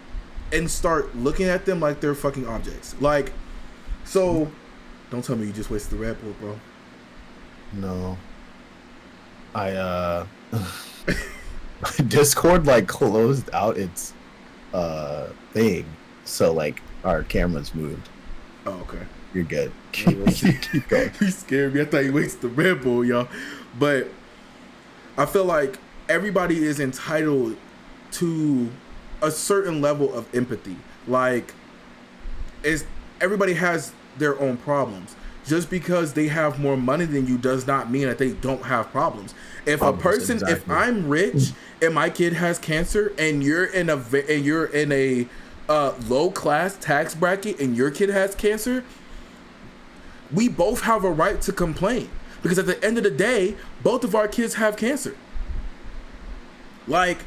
and start looking at them like they're fucking objects. So Don't tell me you just wasted the Red Bull, bro. No. Discord like closed out its thing, so like our cameras moved. Oh, okay. You're good. Keep going. You scared me. I thought you wasted the Red Bull, y'all. But I feel like everybody is entitled to a certain level of empathy. Like, everybody has their own problems. Just because they have more money than you does not mean that they don't have problems. If if I'm rich and my kid has cancer, and you're in a low class tax bracket and your kid has cancer, we both have a right to complain, because at the end of the day, both of our kids have cancer. Like,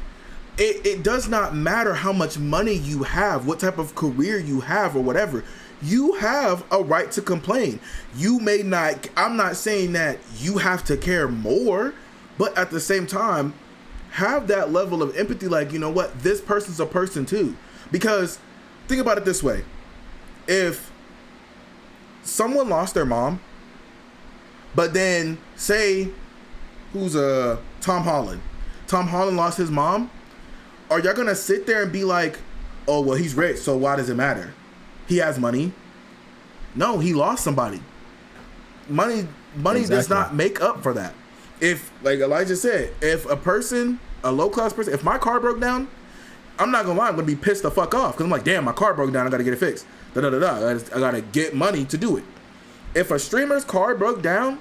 it does not matter how much money you have, what type of career you have, or whatever. You have a right to complain. You may not, I'm not saying that you have to care more, but at the same time, have that level of empathy. Like, you know what? This person's a person too. Because think about it this way. If someone lost their mom, but then say, who's Tom Holland? Tom Holland lost his mom. Are y'all gonna sit there and be like, oh, well, he's rich, so why does it matter? He has money. No, he lost somebody. Money does not make up for that. If, like Elijah said, if a low class person, if my car broke down, I'm not gonna lie, I'm gonna be pissed the fuck off, because I'm like, damn, my car broke down, I gotta get it fixed. I gotta get money to do it. If a streamer's car broke down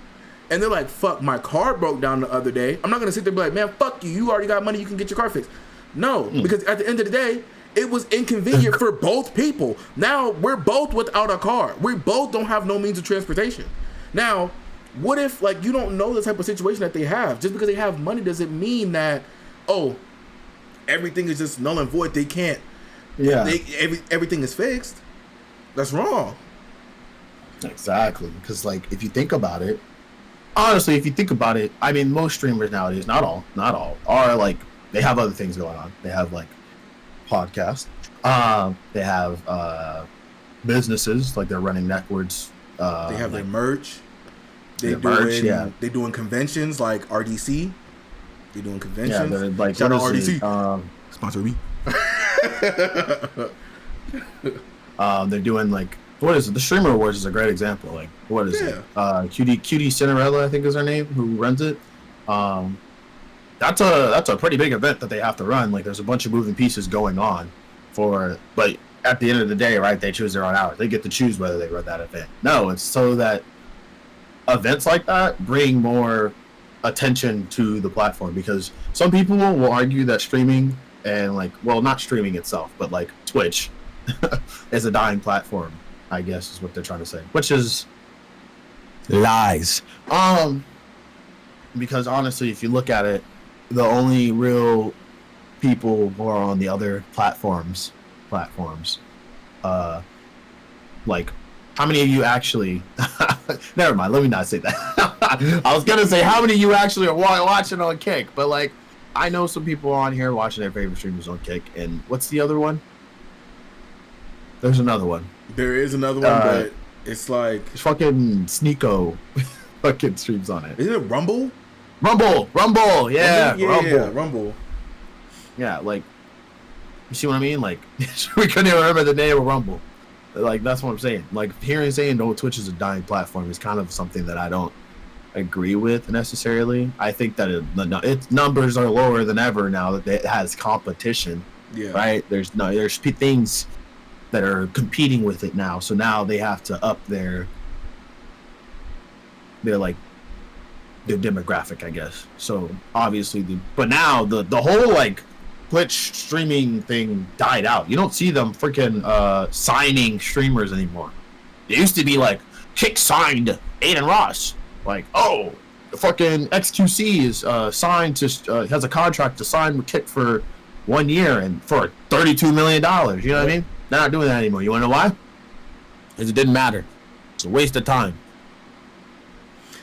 and they're like, fuck, my car broke down the other day, I'm not gonna sit there and be like, man, fuck you, you already got money, you can get your car fixed. No, because at the end of the day, it was inconvenient for both people. Now we're both without a car. We both don't have no means of transportation. Now, what if, like, you don't know the type of situation that they have? Just because they have money doesn't mean that, oh, everything is just null and void. They can't. Yeah. Everything is fixed. That's wrong. Exactly. Because, like, if you think about it, honestly, I mean, most streamers nowadays, not all, are like, they have other things going on. They have, like, podcasts. They have businesses, like they're running networks. They have their merch. They're doing conventions like RDC. They're doing conventions. Yeah, like, shout out RDC. Sponsor me. They're doing, like, what is it? The Streamer Awards is a great example. Like, what is it? Cutie Cinderella, I think is her name, who runs it. That's a pretty big event that they have to run. Like, there's a bunch of moving pieces going on but at the end of the day, right, they choose their own hours. They get to choose whether they run that event. No, it's so that events like that bring more attention to the platform, because some people will argue that streaming and, like, well, not streaming itself, but like Twitch is a dying platform, I guess is what they're trying to say, which is lies. Because honestly, if you look at it, the only real people who are on the other platforms, like, how many of you actually never mind, let me not say that. I was gonna say how many of you actually are watching on Kick, but, like, I know some people on here watching their favorite streamers on Kick. And what's the other one? There's another one. There is another one, but it's like, it's fucking Sneeko fucking streams on it. Is it Rumble? Rumble, yeah. Rumble. Yeah, like, you see what I mean? Like, we couldn't even remember the name of Rumble. Like, that's what I'm saying. Like, saying, oh, Twitch is a dying platform is kind of something that I don't agree with necessarily. I think that its numbers are lower than ever now that it has competition. Yeah. Right? There's things that are competing with it now. So now they have to up their demographic, I guess. So obviously, but now the whole, like, Twitch streaming thing died out. You don't see them freaking signing streamers anymore. It used to be like, Kick signed Aiden Ross. Like, oh, the fucking XQC is signed to has a contract to sign with Kick for 1 year and for $32 million. You know what I mean? They're not doing that anymore. You want to know why? Because it didn't matter. It's a waste of time.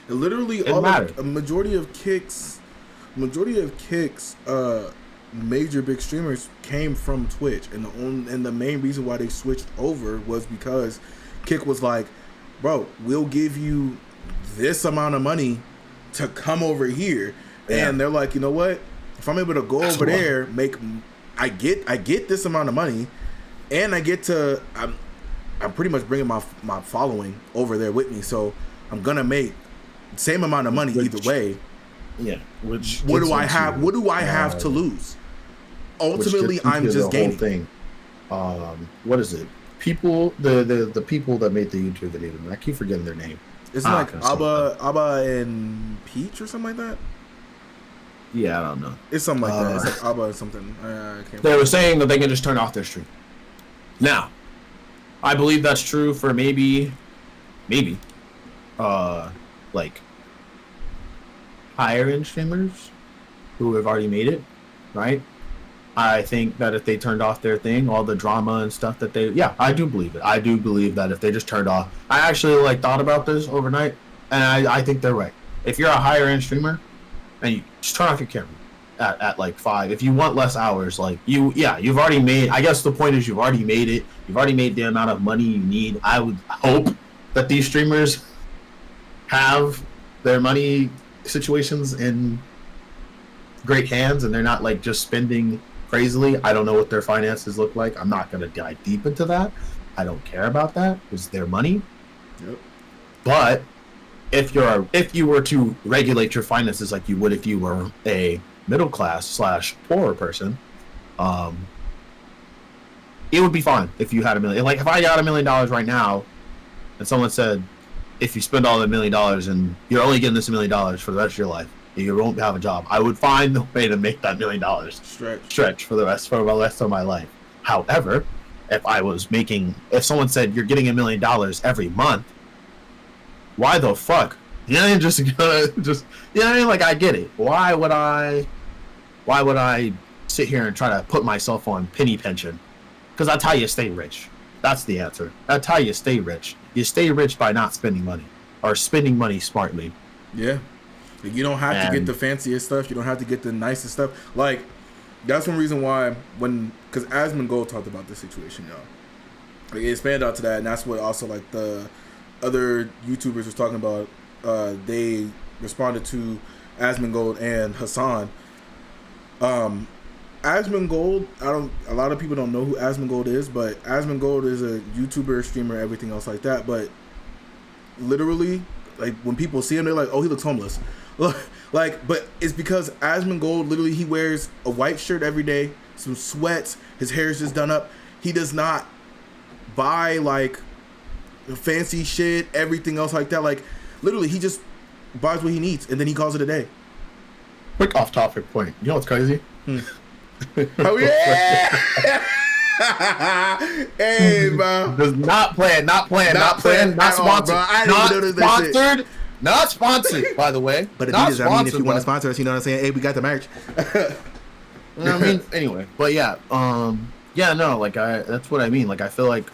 Literally, a majority of Kick's major big streamers came from Twitch, and the main reason why they switched over was because Kick was like, bro, we'll give you this amount of money to come over here. Yeah. And they're like, you know what? If I'm able to go over there, I get this amount of money, and I get to, I'm pretty much bringing my following over there with me. So I'm gonna make the same amount of money either way. Yeah. What do I have? What do I have to lose? Ultimately, I'm just gaining. Thing. What is it? People, the people that made the YouTube video. I keep forgetting their name. Isn't like Abba and Peach or something like that? Yeah, I don't know. It's something like that. It's like Abba or something. I can't they were saying that they can just turn off their stream. Now, I believe that's true for maybe, like higher end streamers who have already made it, right? I think that if they turned off their thing, all the drama and stuff that I do believe it. I do believe that if they just turned off, I actually thought about this overnight, and I think they're right. If you're a higher end streamer, and you just turn off your camera at like 5, if you want less hours, you've already made. I guess the point is you've already made it. You've already made the amount of money you need. I would hope that these streamers have their money situations in great hands, and they're not just spending crazily. I don't know what their finances look like. I'm not going to dive deep into that. I don't care about that. It's their money. Yep. But if you were to regulate your finances like you would if you were a middle class / poorer person, it would be fine if you had $1 million. If I got $1 million right now, and someone said, if you spend all the $1 million and you're only getting this $1 million for the rest of your life, you won't have a job, I would find the way to make that $1 million stretch for the rest of my life. However, if someone said you're getting $1 million every month, why the fuck? You know, just gonna I get it. Why would I sit here and try to put myself on penny pension? Because that's how you stay rich. That's the answer. That's how you stay rich. You stay rich by not spending money, or spending money smartly. Yeah. You don't have to get the fanciest stuff. You don't have to get the nicest stuff. That's one reason why because Asmongold talked about this situation, y'all. It expanded out to that, and that's what also the other YouTubers was talking about. They responded to Asmongold and Hassan. Asmongold, a lot of people don't know who Asmongold is, but Asmongold is a YouTuber, streamer, everything else like that. But literally, when people see him, they're like, "Oh, he looks homeless." But it's because Asmongold, literally, he wears a white shirt every day, some sweats, his hair is just done up. He does not buy fancy shit, everything else like that. Literally, he just buys what he needs and then he calls it a day. Quick off-topic point. You know what's crazy? Oh yeah! Hey, bro. Does not sponsored. Not sponsored, by the way. But Adidas, if you want to sponsor us, you know what I'm saying? Hey, we got the merch. You know what I mean? Anyway, but that's what I mean. I feel like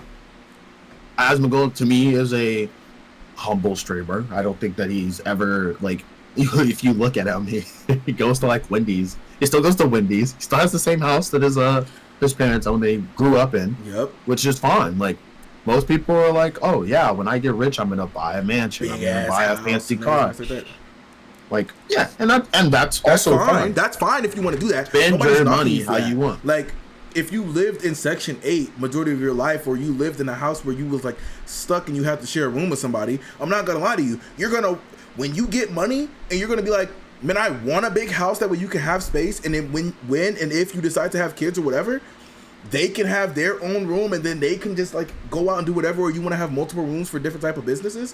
Asmongold to me is a humble streamer. I don't think that he's ever if you look at him, he goes to Wendy's. He still goes to Wendy's. He still has the same house that his parents owned. They grew up in. Yep. Which is fine. Most people are like, oh yeah, when I get rich, I'm gonna buy a mansion. I'm gonna buy a fancy car. And that's also fine. That's fine if you want to do that. Spend your money how you want. If you lived in Section 8 majority of your life, or you lived in a house where you was stuck and you had to share a room with somebody, I'm not gonna lie to you. You're gonna, when you get money, and you're gonna be like, man, I want a big house that way you can have space, and then when and if you decide to have kids or whatever, they can have their own room, and then they can just go out and do whatever. Or you want to have multiple rooms for different type of businesses.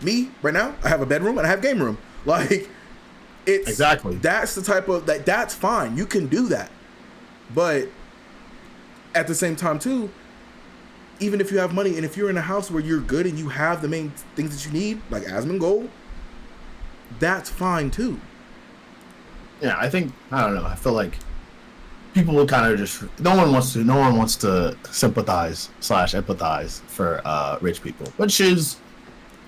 Me right now, I have a bedroom and I have game room. It's exactly, that's the type of that's fine. You can do that, but at the same time too, even if you have money and if you're in a house where you're good and you have the main things that you need, like Asmongold, that's fine too. Yeah, I don't know. I feel like people will kind of just no one wants to sympathize / empathize for rich people, which is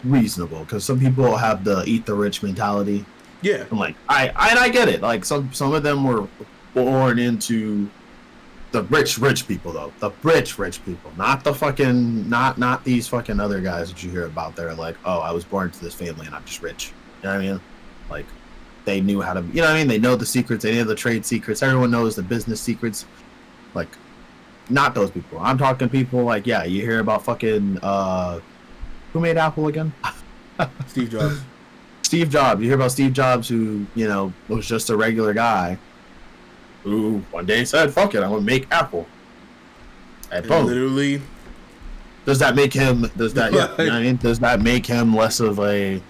reasonable because some people have the eat the rich mentality. Yeah, I'm I get it. Some of them were born into the rich people though. The rich people, not the fucking not these fucking other guys that you hear about. They're like, oh, I was born into this family and I'm just rich. You know what I mean? Like, they knew how to. You know what I mean? They know the secrets. They know the trade secrets. Everyone knows the business secrets. Like, not those people. I'm talking people like, yeah, you hear about fucking who made Apple again? Steve Jobs. Steve Jobs. You hear about Steve Jobs, who, you know, was just a regular guy who one day said, fuck it, I'm gonna make Apple. And boom. Literally. Does that make him you know what I mean? Does that make him less of a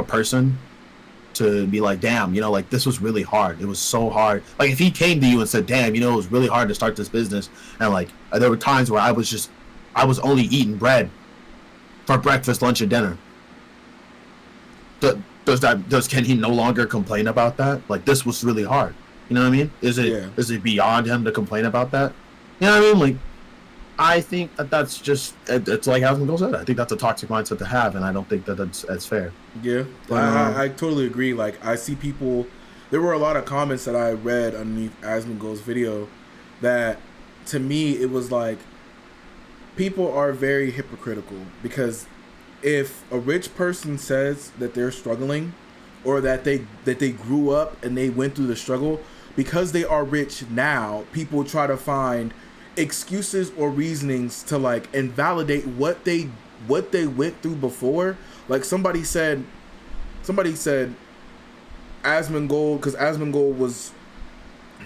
person to be like, damn, you know, like, this was really hard. It was so hard. Like, if he came to you and said, damn, you know, it was really hard to start this business, and like, there were times where I was only eating bread for breakfast, lunch, and dinner. Can he no longer complain about that? Like, this was really hard. You know what I mean? Is it beyond him to complain about that? You know what I mean? Like, I think that's just, it's like Hasman said. I think that's a toxic mindset to have, and I don't think that's fair. Yeah, I totally agree. Like, I see people, there were a lot of comments that I read underneath Asmongold's video that, to me, it was like, people are very hypocritical, because if a rich person says that they're struggling, or that they grew up and they went through the struggle, because they are rich now, people try to find excuses or reasonings to like invalidate what they went through before. Like, somebody said Asmongold, because Asmongold was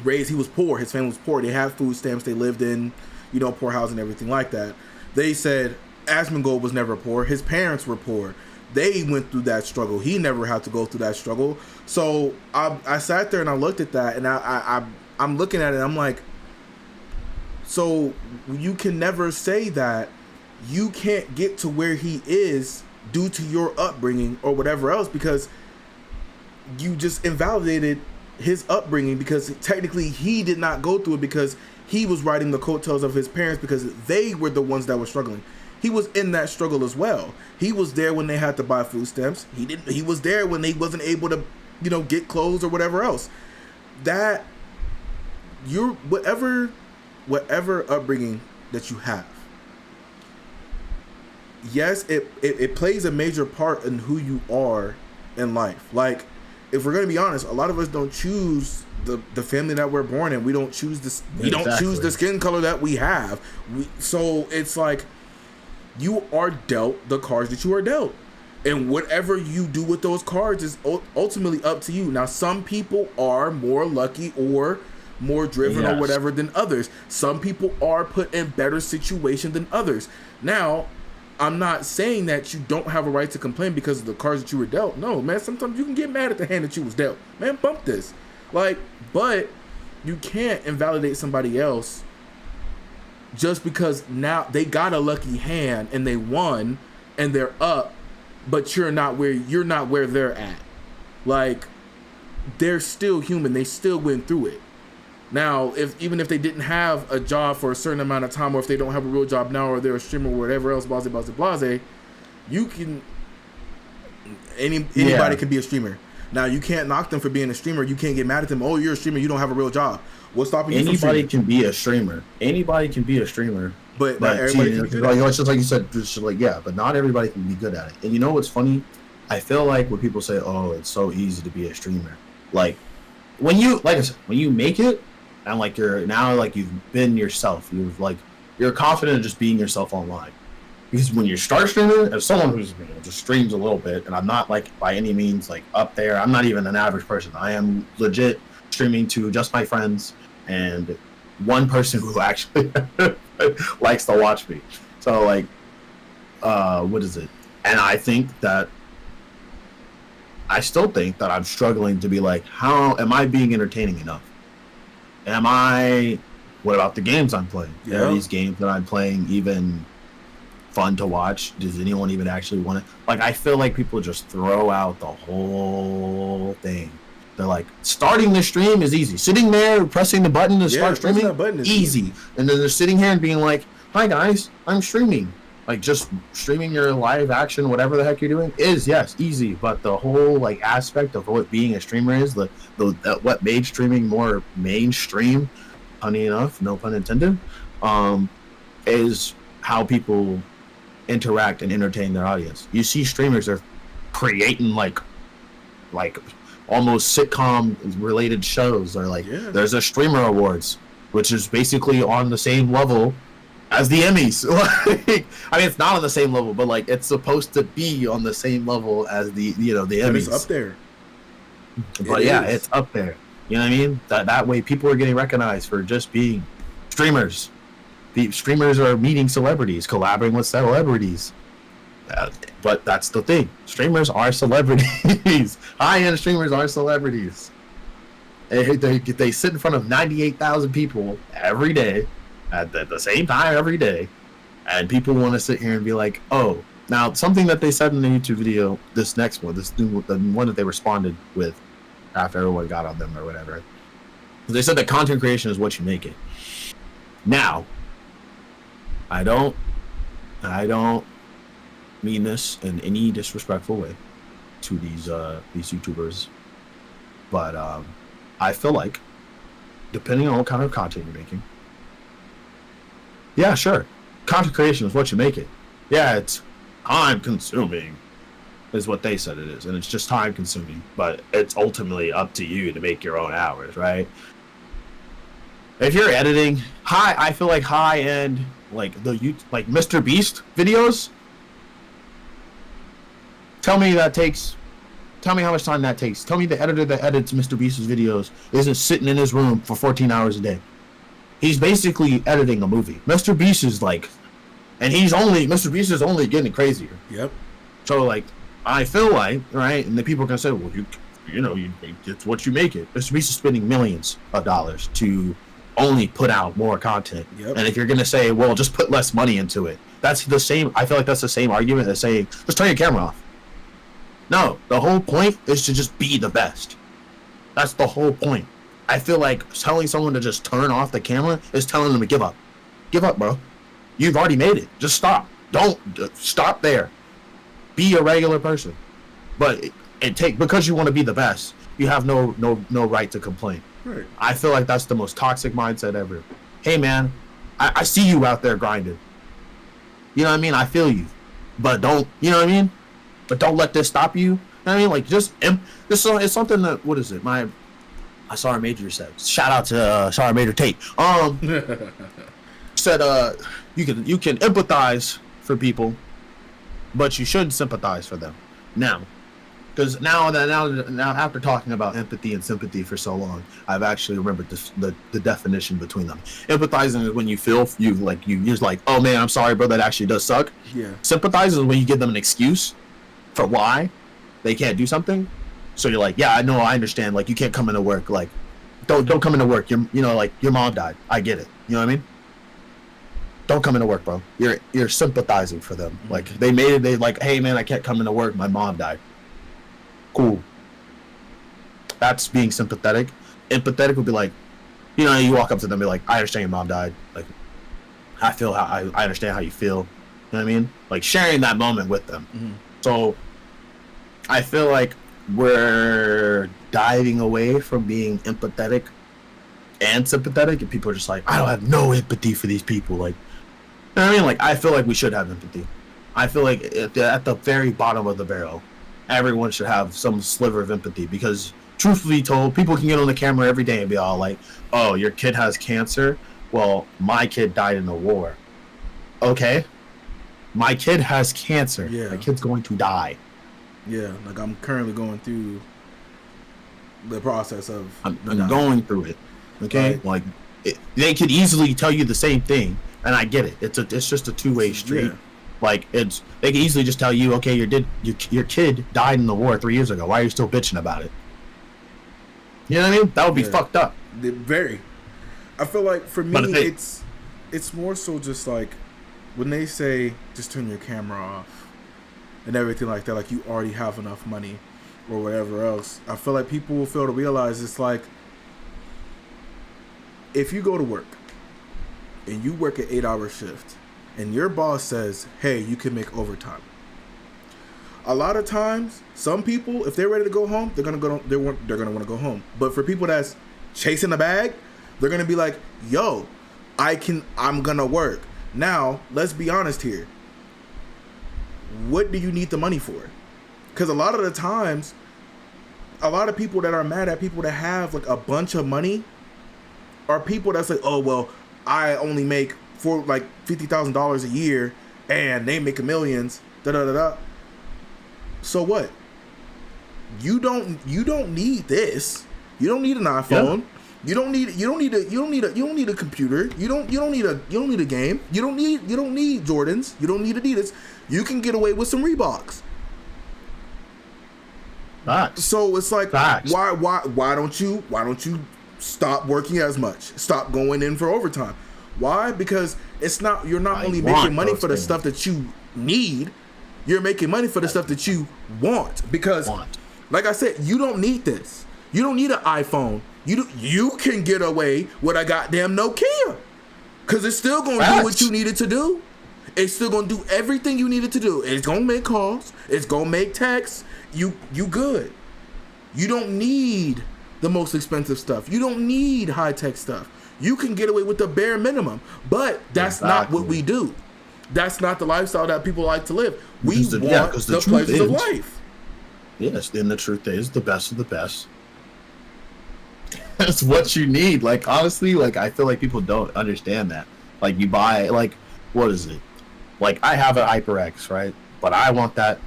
raised, he was poor, his family was poor, they had food stamps, they lived in, you know, poor house and everything like that. They said Asmongold was never poor, his parents were poor, they went through that struggle, he never had to go through that struggle. So I sat there and I looked at that, and I'm looking at it, I'm like, so you can never say that you can't get to where he is due to your upbringing or whatever else, because you just invalidated his upbringing, because technically he did not go through it, because he was riding the coattails of his parents, because they were the ones that were struggling. He was in that struggle as well. He was there when they had to buy food stamps. He was there when they wasn't able to, you know, get clothes or whatever else. That you're whatever upbringing that you have, yes, it plays a major part in who you are in life. Like, if we're gonna be honest, a lot of us don't choose the family that we're born in. We don't choose this. We don't choose the skin color that we have. So it's like, you are dealt the cards that you are dealt, and whatever you do with those cards is ultimately up to you. Now, some people are more lucky or more driven or whatever than others. Some people are put in better situation than others. Now, I'm not saying that you don't have a right to complain because of the cards that you were dealt. No, man, sometimes you can get mad at the hand that you was dealt. Man, bump this. Like, but you can't invalidate somebody else just because now they got a lucky hand and they won and they're up, but you're not where they're at. Like, they're still human. They still went through it. Now, even if they didn't have a job for a certain amount of time, or if they don't have a real job now, or they're a streamer or whatever else, blase, you can, anybody can be a streamer. Now, you can't knock them for being a streamer. You can't get mad at them. Oh, you're a streamer, you don't have a real job. What's stopping you from streaming? Anybody can be a streamer. Anybody can be a streamer. But not everybody can be good at it. It's just like you said, just like, yeah, but not everybody can be good at it. And you know what's funny? I feel like when people say, oh, it's so easy to be a streamer. Like, when you make it, and like you've been yourself, you're confident in just being yourself online. Because when you start streaming, as someone who's, you know, just streams a little bit, and I'm not like by any means like up there, I'm not even an average person. I am legit streaming to just my friends and one person who actually likes to watch me. So like, what is it? And I still think that I'm struggling to be like, how am I being entertaining enough? What about the games I'm playing? Yeah. Are these games that I'm playing even fun to watch? Does anyone even actually want to? Like, I feel like people just throw out the whole thing. They're like, starting the stream is easy. Sitting there, pressing the button to start streaming, is easy. And then they're sitting here and being like, hi guys, I'm streaming. Like, just streaming your live action, whatever the heck you're doing, is, yes, easy. But the whole, like, aspect of what being a streamer is, what made streaming more mainstream, punny enough, no pun intended, is how people interact and entertain their audience. You see streamers are creating like almost sitcom related shows, or like there's a streamer awards, which is basically on the same level as the Emmys. Like, I mean, it's not on the same level, but like it's supposed to be on the same level as the Emmys. It's up there. But it's up there. You know what I mean? That way people are getting recognized for just being streamers. The streamers are meeting celebrities, collaborating with celebrities. But that's the thing. Streamers are celebrities. High-end streamers are celebrities. They sit in front of 98,000 people every day at the same time every day. And people want to sit here and be like, oh. Now, something that they said in the YouTube video, this next one, the one that they responded with after everyone got on them or whatever. They said that content creation is what you make it. Now, I don't mean this in any disrespectful way to these YouTubers, but I feel like, depending on what kind of content you're making, yeah, sure, content creation is what you make it. Yeah, it's time consuming, is what they said it is, and it's just time consuming. But it's ultimately up to you to make your own hours, right? If you're editing I feel like high end, like like Mr. Beast videos. Tell me how much time that takes. Tell me the editor that edits Mr. Beast's videos isn't sitting in his room for 14 hours a day. He's basically editing a movie. Mr. Beast is like, and Mr. Beast is only getting crazier. Yep. So like, I feel like, right, and the people can say, well, it's what you make it. Mr. Beast is spending millions of dollars to only put out more content. Yep. And if you're gonna say, well, just put less money into it, that's the same. I feel like that's the same argument as saying, just turn your camera off. No, the whole point is to just be the best. That's the whole point. I feel like telling someone to just turn off the camera is telling them to give up. Give up, bro. You've already made it. Just stop. Don't stop there. Be a regular person. But because you want to be the best, you have no right to complain. Right. I feel like that's the most toxic mindset ever. Hey man, I see you out there grinding. You know what I mean? I feel you. But don't, you know what I mean? But don't let this stop you. You know what I mean? Like, just this is something that, what is it? I saw a major said. Shout out to Sarah Major Tate. Said you can empathize for people, but you shouldn't sympathize for them. Now, because now after talking about empathy and sympathy for so long, I've actually remembered the definition between them. Empathizing is when you feel you're just like, oh man, I'm sorry, bro, that actually does suck. Yeah. Sympathizing is when you give them an excuse for why they can't do something. So you're like, yeah, I know, I understand. Like, you can't come into work. Like, don't come into work. Like your mom died. I get it. You know what I mean? Don't come into work, bro. You're sympathizing for them. Mm-hmm. Like, they like, hey man, I can't come into work. My mom died. Cool. That's being sympathetic. Empathetic would be like, you walk up to them and be like, I understand your mom died. Like, I understand how you feel. You know what I mean? Like, sharing that moment with them. Mm-hmm. So I feel like we're diving away from being empathetic and sympathetic, and people are just like, I don't have no empathy for these people. Like, you know what I mean? Like, I feel like we should have empathy. I feel like at the very bottom of the barrel, everyone should have some sliver of empathy, because truthfully told, people can get on the camera every day and be all like, oh, your kid has cancer? Well, my kid died in the war. Okay. My kid has cancer. Yeah. My kid's going to die. Yeah, like I'm currently going through the process of... I'm going through it. Okay? Right. Like, they could easily tell you the same thing, and I get it. It's just a two-way street. Yeah. Like, they can easily just tell you, okay, your kid died in the war 3 years ago. Why are you still bitching about it? You know what I mean? That would be fucked up. Very. I feel like for me, it's more so just like when they say just turn your camera off and everything like that, like you already have enough money or whatever else. I feel like people will fail to realize it's like, if you go to work and you work an 8-hour shift and your boss says, hey, you can make overtime. A lot of times, some people, if they're ready to go home, they're gonna want to go home. But for people that's chasing the bag, They're gonna be like, yo, I'm gonna work. Now, let's be honest here. What do you need the money for? Because a lot of the times, a lot of people that are mad at people that have like a bunch of money are people that's like, oh, well, I only make for like $50,000 a year and they make millions. Da da da da. So what? You don't need this. You don't need an iPhone. Yeah. You don't need a computer. You don't need a game. You don't need Jordans. You don't need Adidas. You can get away with some Reeboks. Facts. So it's like, Facts. why don't you stop working as much? Stop going in for overtime. Why? Because you're not only making money for the stuff that you need, you're making money for the stuff that you want. Because like I said, you don't need this. You don't need an iPhone. You can get away with a goddamn Nokia. Because it's still going to do what you needed to do. It's still going to do everything you needed to do. It's going to make calls. It's going to make texts. You good. You don't need the most expensive stuff. You don't need high-tech stuff. You can get away with the bare minimum. But that's not what we do. That's not the lifestyle that people like to live. We want the pleasures of life. Yes, then the truth is the best of the best. That's what you need. Like, honestly, like, I feel like people don't understand that. Like, you buy, like, what is it? Like, I have an HyperX, right? But I want that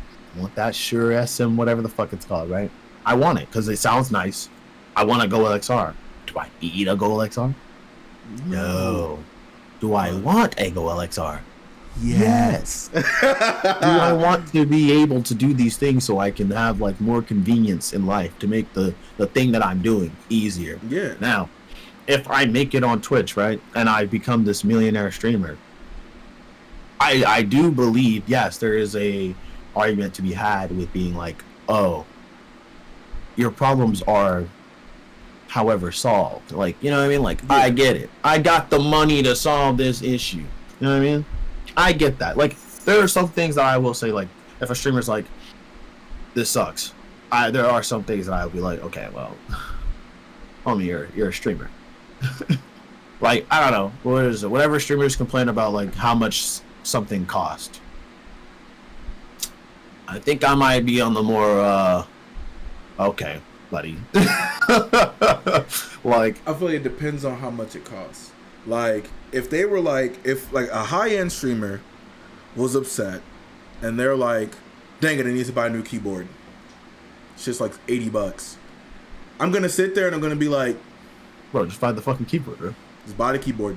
Shure SM, whatever the fuck it's called, right? I want it because it sounds nice. I want a Go LXR. Do I need a Go LXR? No. Do I want a Go LXR? Yes. Do I want to be able to do these things so I can have like more convenience in life to make the thing that I'm doing easier? Yeah. Now, if I make it on Twitch, right, and I become this millionaire streamer, I do believe, yes, there is a argument to be had with being like, oh, your problems are however solved. Like, you know what I mean? Like, yeah. I get it. I got the money to solve this issue. You know what I mean? I get that. Like, there are some things that I will say, like, if a streamer's like, this sucks, there are some things that I'll be like, okay, well, homie, you're a streamer. Like, I don't know, what is it? Whatever streamers complain about, like, how much something cost. I think I might be on the more, okay, buddy. Like, I feel like it depends on how much it costs. Like, if they were like, if like a high-end streamer was upset and they're like, dang it, I need to buy a new keyboard. It's just like $80. I'm going to sit there and I'm going to be like, bro, just buy the fucking keyboard, bro. Just buy the keyboard.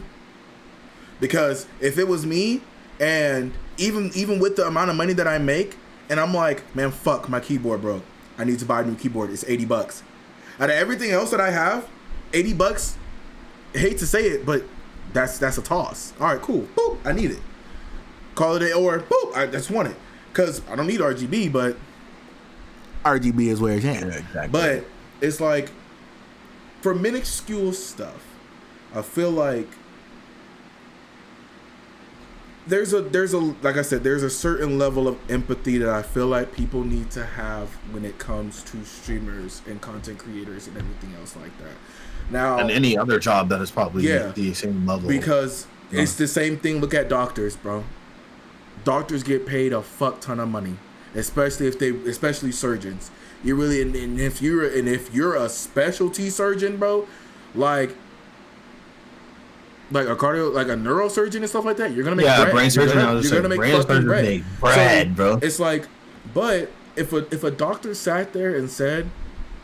Because if it was me, and even with the amount of money that I make, and I'm like, man, fuck, my keyboard broke. I need to buy a new keyboard. It's $80. Out of everything else that I have, $80, I hate to say it, but that's a toss. All right, cool. Boop, I need it. Call it a, or boop, I just want it. Because I don't need RGB, but RGB is where it's at. Yeah, exactly. But it's like, for minuscule stuff, I feel like there's a like I said, there's a certain level of empathy that I feel like people need to have when it comes to streamers and content creators and everything else like that. Now, and any other job that is probably the same level. Because it's the same thing. Look at doctors, bro. Doctors get paid a fuck ton of money, especially surgeons. You really, and if you're a specialty surgeon, bro, like a cardio, like a neurosurgeon and stuff like that, you're gonna make bread. Brain surgeon. You're gonna make fucking bread. Bread, bro. It's like, but if a doctor sat there and said,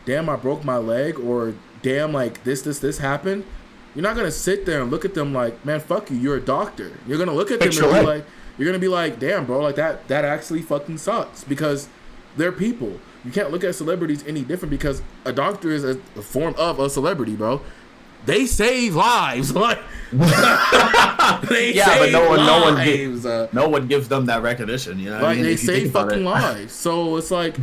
"Damn, I broke my leg," or "Damn, like this happened," you're not gonna sit there and look at them like, "Man, fuck you, you're a doctor." You're gonna look at them and be like, you're gonna be like, "Damn, bro, like that actually fucking sucks," because they're people. You can't look at celebrities any different because a doctor is a form of a celebrity, bro. They save lives, like but no one gives them that recognition, you know. Like, they save fucking lives. So it's like,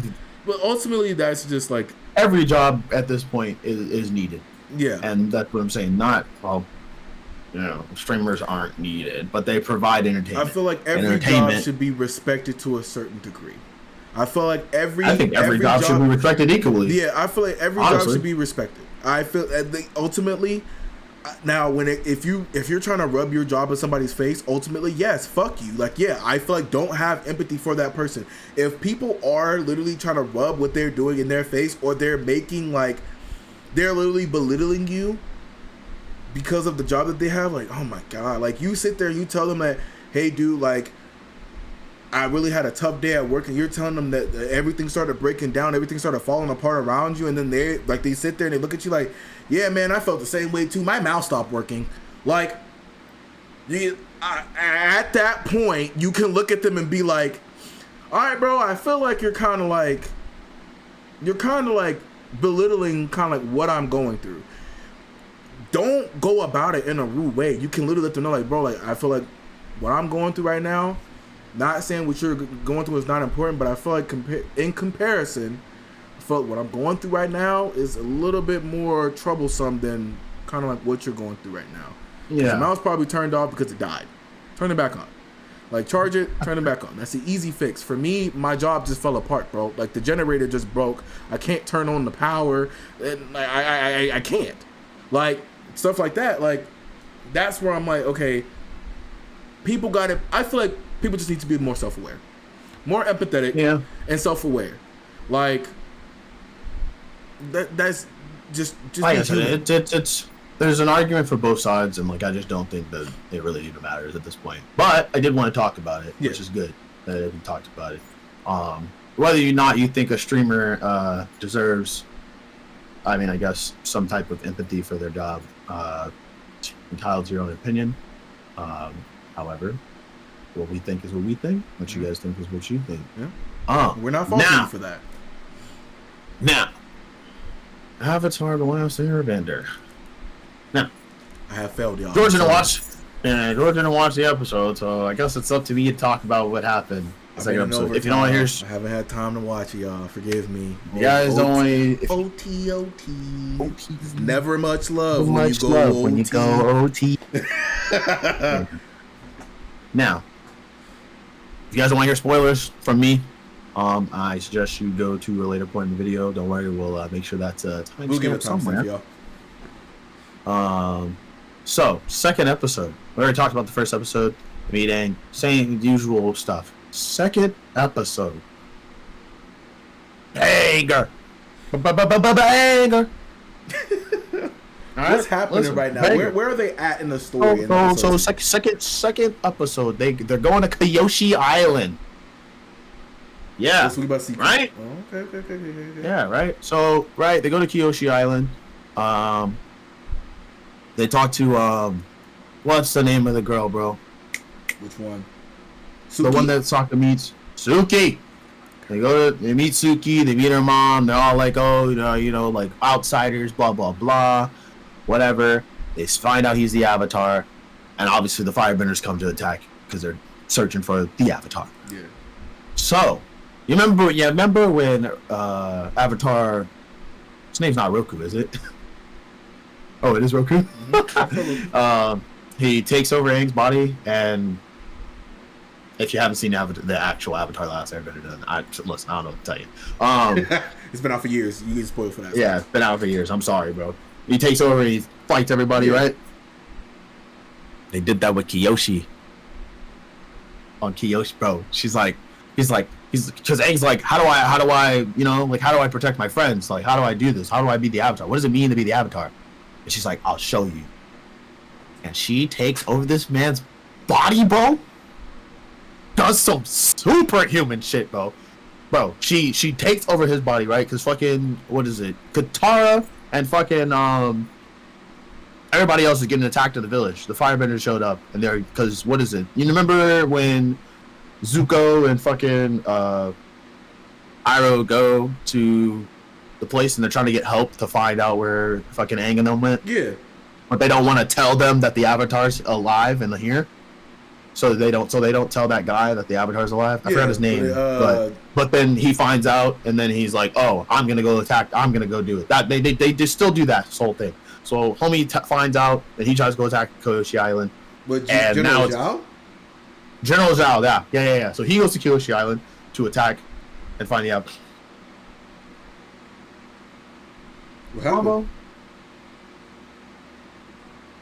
but ultimately, that's just like every job at this point is needed. Yeah, and that's what I'm saying. Not streamers aren't needed, but they provide entertainment. I feel like every job should be respected to a certain degree. I feel like every job should be respected equally. Yeah, I feel like every job should be respected. I feel ultimately, Now, if you're trying to rub your job in somebody's face, ultimately, yes, fuck you. Like, yeah, I feel like don't have empathy for that person. If people are literally trying to rub what they're doing in their face, or they're making like they're literally belittling you because of the job that they have, like, oh my god, like you sit there and you tell them that, hey, dude, like, I really had a tough day at work, and you're telling them that everything started breaking down, everything started falling apart around you, and then they sit there and they look at you like, yeah, man, I felt the same way too. My mouth stopped working. Like, at that point, you can look at them and be like, all right, bro, I feel like you're kind of like belittling kind of like what I'm going through. Don't go about it in a rude way. You can literally let them know, like, bro, like, I feel like what I'm going through right now, not saying what you're going through is not important, but I feel like in comparison, what I'm going through right now is a little bit more troublesome than kind of like what you're going through right now. Yeah. The mouse probably turned off because it died. Turn it back on. Like, charge it, turn it back on. That's the easy fix. For me, my job just fell apart, bro. Like, the generator just broke. I can't turn on the power. And I can't. Like, stuff like that. Like, that's where I'm like, okay, people got it. I feel like people just need to be more self-aware. More empathetic and self-aware. Like, that's just like I said, it's there's an argument for both sides, and like I just don't think that it really even matters at this point. But I did want to talk about it, which is good that we talked about it. Whether or not you think a streamer deserves, I mean, I guess some type of empathy for their job, entitled to your own opinion. However, what we think is what we think. What you guys think is what you think. Yeah. We're not faulting you for that. Now, Avatar: The Last Airbender. Now, I have failed, y'all. George didn't watch the episode, so I guess it's up to me to talk about what happened. If you don't want to hear, I haven't had time to watch it, y'all. Forgive me. You guys don't want to. OT. Never much love when you go OT. Now, if you guys don't want to hear spoilers from me, I suggest you go to a later point in the video. Don't worry, we'll make sure that's timestamped somewhere. So, second episode. We already talked about the first episode, meeting, saying the usual stuff. Second episode. Banger! Banger! What's happening right now? Where are they at in the story? So second episode, they're going to Kyoshi Island. Yeah. That's what we about to see. Right? Oh, okay. Yeah, right. So they go to Kyoshi Island. They talk to what's the name of the girl, bro? Which one? Suki? The one that Sokka meets. Suki. They meet Suki. They meet her mom. They're all like, oh, like outsiders, blah blah blah, whatever. They find out he's the Avatar, and obviously the Firebenders come to attack because they're searching for the Avatar. Yeah. So, you remember when Avatar? His name's not Roku, is it? Oh, it is Roku. Mm-hmm. He takes over Aang's body, and if you haven't seen the actual Avatar: The Last Airbender, then listen, I don't know what to tell you. It's been out for years. You get spoiled for that. Yeah, it's been out for years. I'm sorry, bro. He takes over and he fights everybody, right? They did that with Kyoshi. On Kyoshi, bro. He's because Aang's like, how do I protect my friends? Like, how do I do this? How do I be the Avatar? What does it mean to be the Avatar? And she's like, I'll show you. And she takes over this man's body, bro. Does some superhuman shit, bro. Bro, she takes over his body, right? Because fucking, what is it? Katara and fucking, everybody else is getting attacked in the village. The Firebenders showed up, and they're, because, what is it? You remember when Zuko and fucking, Iroh go to the place and they're trying to get help to find out where fucking Aang and them went? Yeah. But they don't want to tell them that the Avatar's alive and here. So they don't tell that guy that the Avatar's alive. I forgot his name. But then he finds out, and then he's like, "Oh, I'm gonna go attack. I'm gonna go do it." That they just still do that this whole thing. So homie finds out that he tries to go attack Kyoshi Island. But General Zhao? General Zhao, yeah. So he goes to Kyoshi Island to attack and find the Avatar. What happened?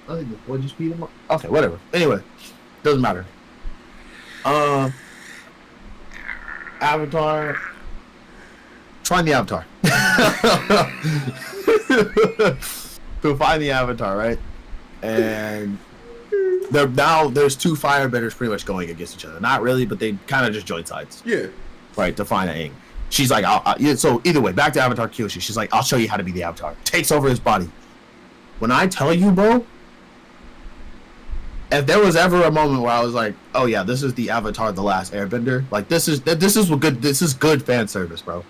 What did you speed him up? Okay, whatever. Anyway, doesn't matter. Avatar. Find the Avatar. So find the Avatar, right? And there's two firebenders pretty much going against each other. Not really, but they kind of just joined sides. Yeah. Right, to find Aang. She's like, so either way, back to Avatar Kyoshi. She's like, I'll show you how to be the Avatar. Takes over his body. When I tell you, bro, if there was ever a moment where I was like, oh yeah, this is the Avatar, the Last Airbender, like this is good fan service, bro.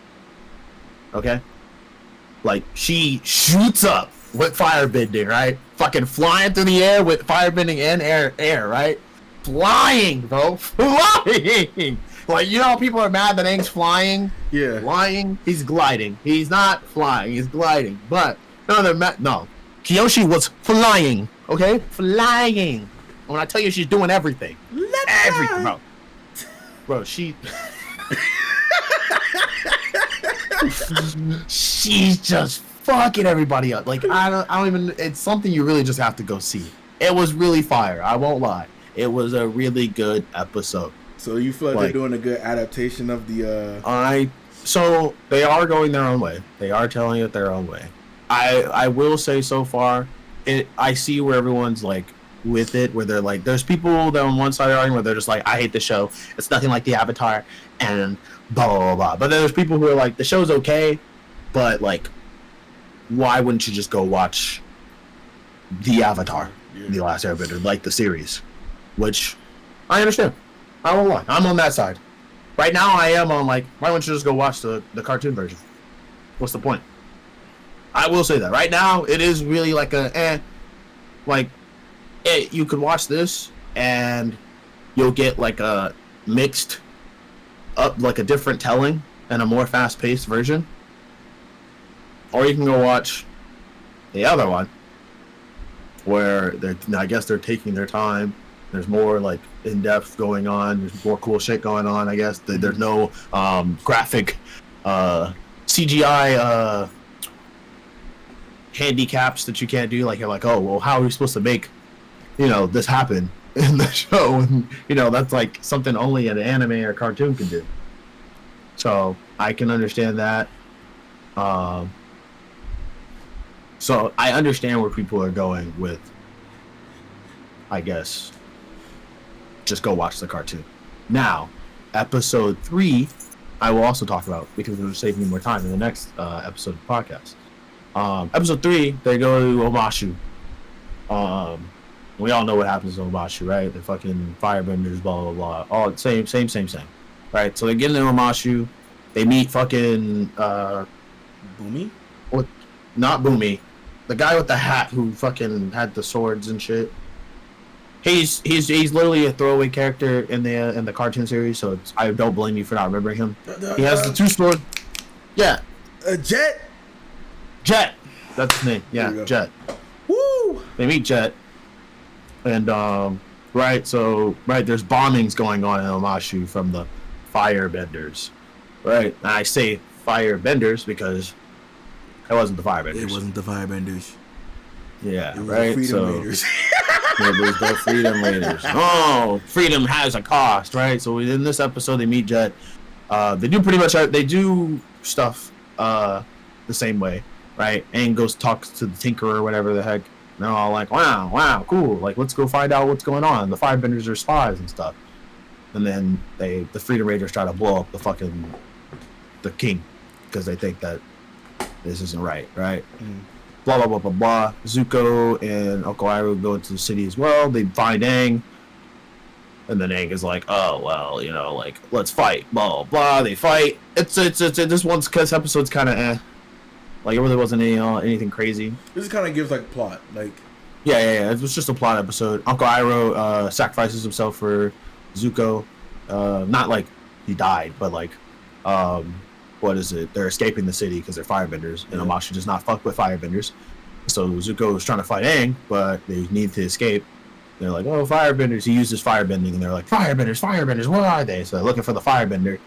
Okay? Like, she shoots up with firebending, right? Fucking flying through the air with firebending and air, right? Flying, bro. Flying! Like, you know how people are mad that Aang's flying? Yeah. Flying? He's gliding. He's not flying, he's gliding. But, no, they're mad. No. Kyoshi was flying, okay? Flying. When I tell you she's doing everything. Everything, bro. Bro, she's just fucking everybody up. Like, I don't even, it's something you really just have to go see. It was really fire, I won't lie. It was a really good episode. So you feel like they're doing a good adaptation of the so they are going their own way. They are telling it their own way. I will say so far, I see where everyone's like with it, where they're like, there's people that on one side are arguing where they're just like, I hate the show. It's nothing like the Avatar and blah, blah, blah, blah. But then there's people who are like, the show's okay, but like, why wouldn't you just go watch the Avatar, The Last Airbender, like the series? Which I understand. I won't lie. I'm on that side. Right now, I am on like, why don't you just go watch the cartoon version? What's the point? I will say that. Right now, it is really like you could watch this and you'll get like a mixed up, like a different telling and a more fast-paced version. Or you can go watch the other one where I guess they're taking their time. There's more like in-depth going on. There's more cool shit going on, I guess. There's no graphic CGI handicaps that you can't do. Like, you're like, oh, well, how are we supposed to make, this happen in the show? And, that's like something only an anime or cartoon can do. So I can understand that. So I understand where people are going with, I guess, just go watch the cartoon. Now, episode 3, I will also talk about, because it'll save me more time in the next episode of the podcast. Episode 3, they go to Omashu. We all know what happens in Omashu, right? The fucking firebenders, blah, blah, blah. All same. Right? So they get into Omashu. They meet fucking... Boomy? Not Boomy. The guy with the hat who fucking had the swords and shit. He's literally a throwaway character in the cartoon series, so I don't blame you for not remembering him. He has the 2 swords. Yeah. Jet. That's his name. Yeah, Jet. Woo! They meet Jet, and there's bombings going on in Omashu from the firebenders. Right. And I say firebenders because it wasn't the firebenders. It wasn't the firebenders. Yeah. It was right. the Freedom Raiders. It was the Freedom Raiders. Oh, freedom has a cost, right? So in this episode, they meet Jet. They do stuff the same way, right? And goes talks to the Tinkerer or whatever the heck. And they're all like, wow, cool. Like, let's go find out what's going on. The firebenders are spies and stuff. And then the Freedom Raiders try to blow up the king because they think that this isn't right? Mm. Blah, blah, blah, blah, blah. Zuko and Uncle Iroh go into the city as well. They find Aang. And then Aang is like, oh, well, like, let's fight. Blah, blah, blah. They fight. It's this episode's kind of Like, it really wasn't anything crazy. This kind of gives, like, plot. Like, yeah. It was just a plot episode. Uncle Iroh sacrifices himself for Zuko. Not like he died, but like, what is it? They're escaping the city because they're firebenders, and Omashu does not fuck with firebenders. So Zuko is trying to fight Aang, but they need to escape. They're like, oh, firebenders. He uses firebending, and they're like, firebenders, where are they? So they're looking for the firebender.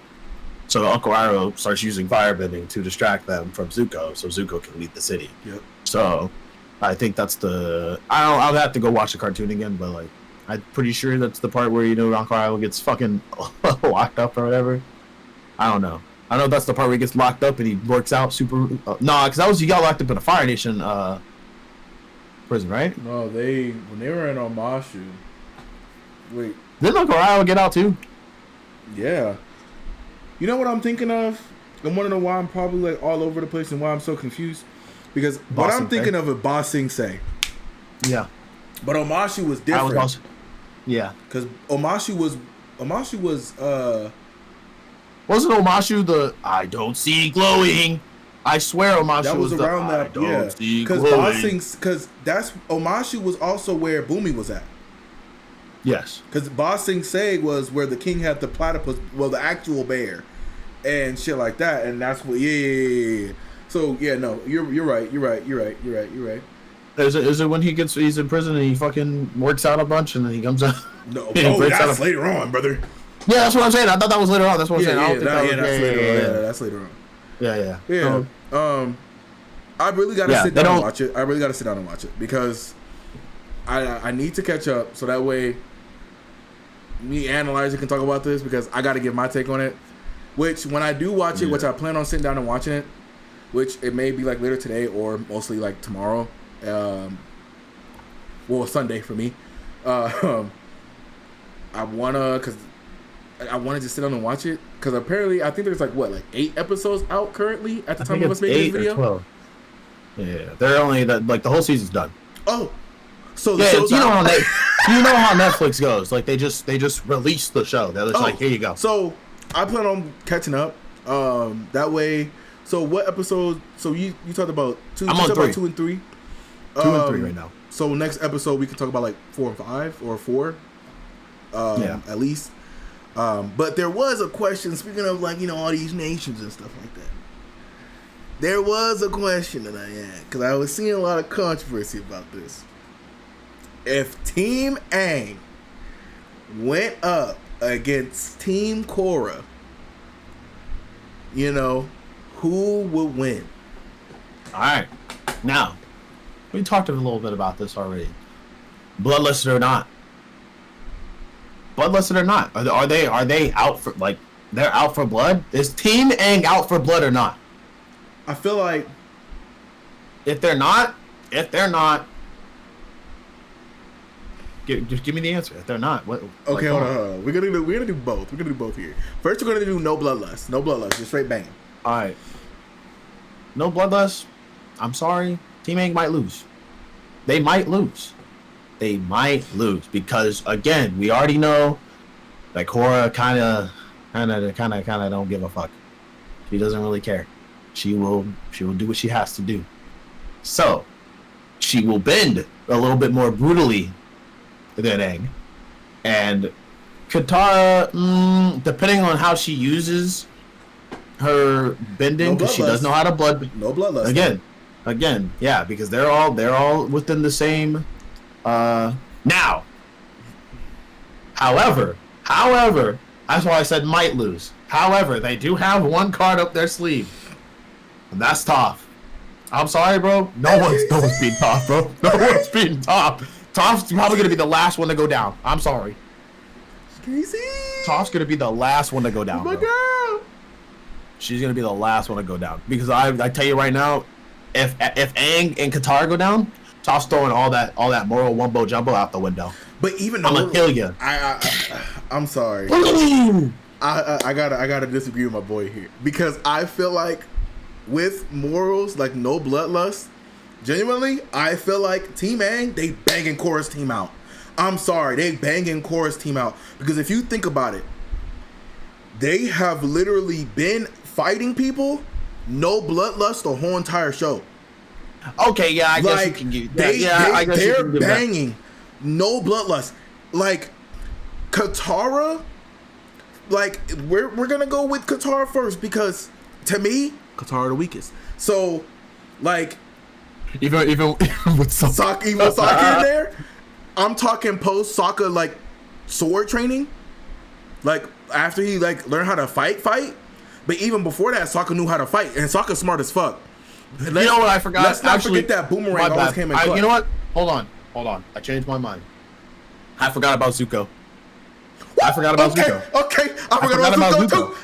So Uncle Iroh starts using firebending to distract them from Zuko, so Zuko can leave the city. Yep. So I think that's the. I'll have to go watch the cartoon again, but like, I'm pretty sure that's the part where Ron Carlisle gets fucking locked up or whatever. I don't know. I know that's the part where he gets locked up and he works out super. No, because he got locked up in a Fire Nation prison, right? No, when they were in Omashu. Wait. Didn't Carlisle get out too? Yeah. You know what I'm thinking of? I want to know why I'm probably like all over the place and why I'm so confused. Because what I'm thinking of is Ba Sing Se. Yeah. But Omashu was different. Yeah. Because Omashu was wasn't Omashu the I don't see glowing? I swear Omashu that was around the, that. I don't see because that's Omashu was also where Bumi was at. Yes. Because Ba Sing Se was where the king had the platypus, well, the actual bear, and shit like that, and that's what. Yeah. So yeah, no, you're right. Is it when he's in prison and he fucking works out a bunch and then he comes out? No, that's later on, brother. Yeah, that's what I'm saying. I thought that was later on. That's what I'm saying. I don't think that's later on. Yeah. I really gotta sit down and watch it. I really gotta sit down and watch it because I need to catch up so that way me and Elijah can talk about this because I gotta give my take on it. Which when I do watch it, which I plan on sitting down and watching it, which it may be like later today or mostly like tomorrow. Well, Sunday for me. I wanna just sit down and watch it because apparently I think there's like 8 episodes out currently at the time of us making this video. 12. Yeah, they're only the whole season's done. Oh, so yeah, you know how Netflix goes. Like they just release the show. They're just like, here you go. So I plan on catching up. That way. So what episode? So you talked about 2. I'm on 3. 2 and 3. 2 and 3 right now. So next episode we can talk about like 4 and 5 or 4. At least. But there was a question, speaking of all these nations and stuff like that. There was a question that I had, because I was seeing a lot of controversy about this. If Team Aang went up against Team Korra, who would win? Alright. Now, we talked a little bit about this already. Bloodless or not. Bloodless or not? Are they out for they're out for blood? Is Team Aang out for blood or not? I feel like if they're not, just give me the answer. If they're not, what? Okay, hold on. We're gonna do both. We're gonna do both here. First, we're gonna do no bloodlust, just straight bang. All right. No bloodlust. I'm sorry. Team Aang might lose. They might lose because again, we already know that Korra kind of don't give a fuck. She doesn't really care. She will do what she has to do. So she will bend a little bit more brutally than Aang. And Katara, depending on how she uses her bending, because she does know how to no bloodlust again, yeah, because they're all within the same. Now, however, that's why I said might lose. However, they do have one card up their sleeve, and that's Toph. I'm sorry, bro. No one's beating Toph, bro. No one's beating Toph. Toph's probably gonna be the last one to go down. I'm sorry. Casey. Toph's gonna be the last one to go down. My girl. She's gonna be the last one to go down because I tell you right now, if Aang and Katara go down, Toph's throwing all that moral wumbo jumbo out the window. But even I'm gonna kill you. I'm sorry. I gotta disagree with my boy here because I feel like with morals like no bloodlust, genuinely, I feel like Team Aang, they banging Korra's team out. I'm sorry, they banging Korra's team out because if you think about it, they have literally been fighting people, no bloodlust the whole entire show. Okay, yeah, I guess you can give that. They're banging, no bloodlust. Like Katara, like we're gonna go with Katara first because to me, Katara the weakest. So, like, even with Sokka in there, I'm talking post Sokka like sword training, like after he like learned how to fight. But even before that, Sokka knew how to fight, and Sokka's smart as fuck. You know what I forgot? Let's not forget that Boomerang always came in clutch. You know what? Hold on. I changed my mind. I forgot about Zuko. I forgot about Zuko. Okay. I forgot about Zuko too.